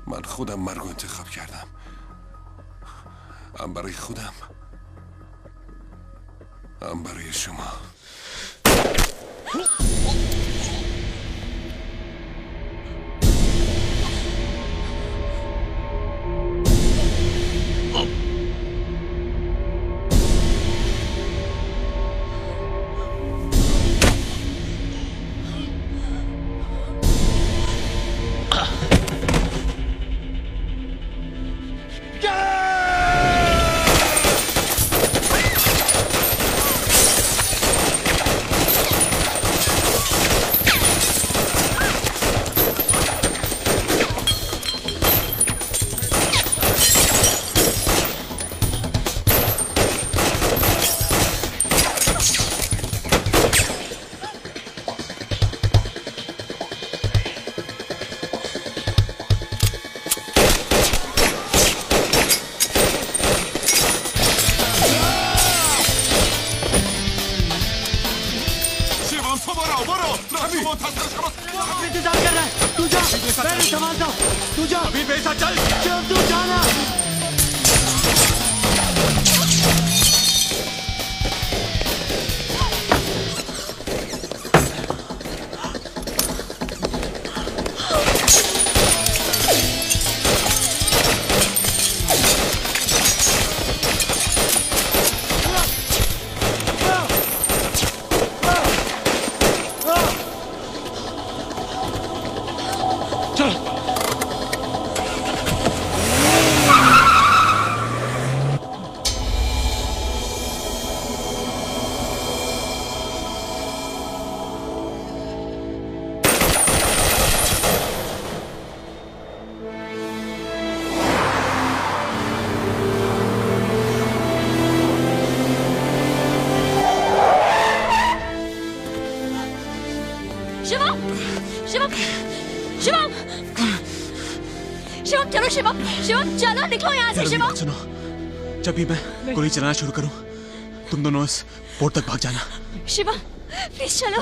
من خودم مرگ رو انتخاب کردم. هم برای خودم هم برای شما. जब भी मैं गोली चलाना शुरू करूं, तुम दोनों इस बोर्ड तक भाग जाना। शिवा, प्लीज चलो।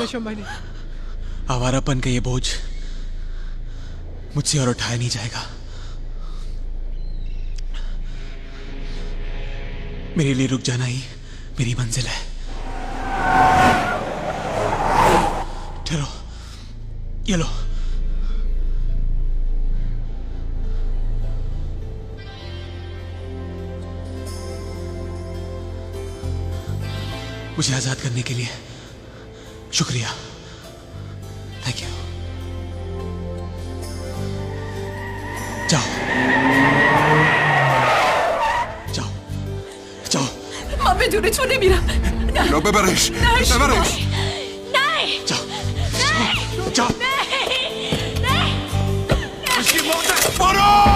आवारापन का ये बोझ मुझसे और उठाया नहीं जाएगा। मेरे लिए रुक जाना ही मेरी मंजिल है। ठहरो, ये लो। मुझे आजाद करने के लिए शुक्रिया। Thank you. जाओ जाओ जाओ। من بدون تو نمیرم. نه ببرش. ببرش. نه. جاو. نه. جاو. نه. مشکی مرده. برو.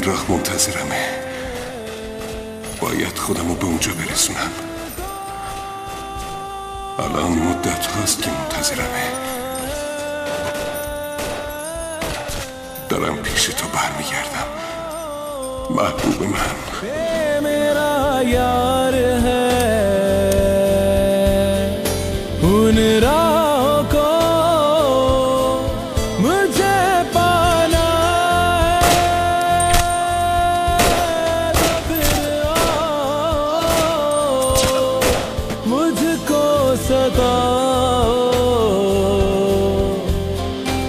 راه منتظرمه. باید خودمو به اونجا برسونم. الان مدت هاست که منتظرمه. دارم پیش تو برمیگردم محبوب من. मेरा यार है उन राहों को मुझे पाना है फिर मुझको सताओ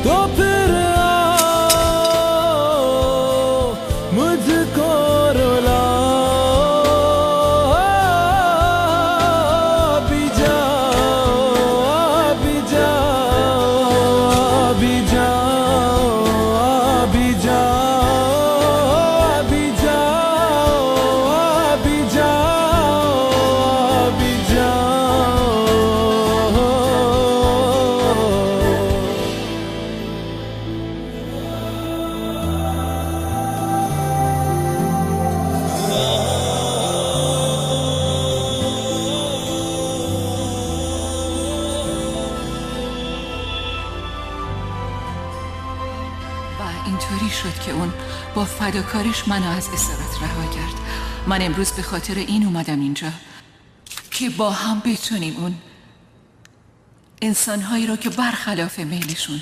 तो फिर मुझको اینطوری شد که اون با فداکاریش منو از اسارت رها کرد. من امروز به خاطر این اومدم اینجا که با هم بتونیم اون انسانهایی رو که برخلاف میلشون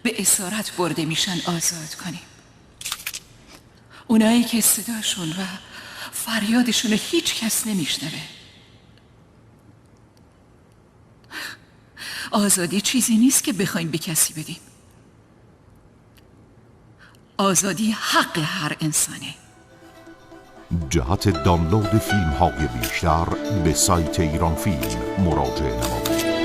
به اسارت برده میشن آزاد کنیم. اونایی که صداشون و فریادشون رو هیچ کس نمیشنوه. آزادی چیزی نیست که بخوایم به کسی بدیم. آزادی حق هر انسانه. جهت دانلود فیلم های بیشتر به سایت ایران فیلم مراجعه نمایید.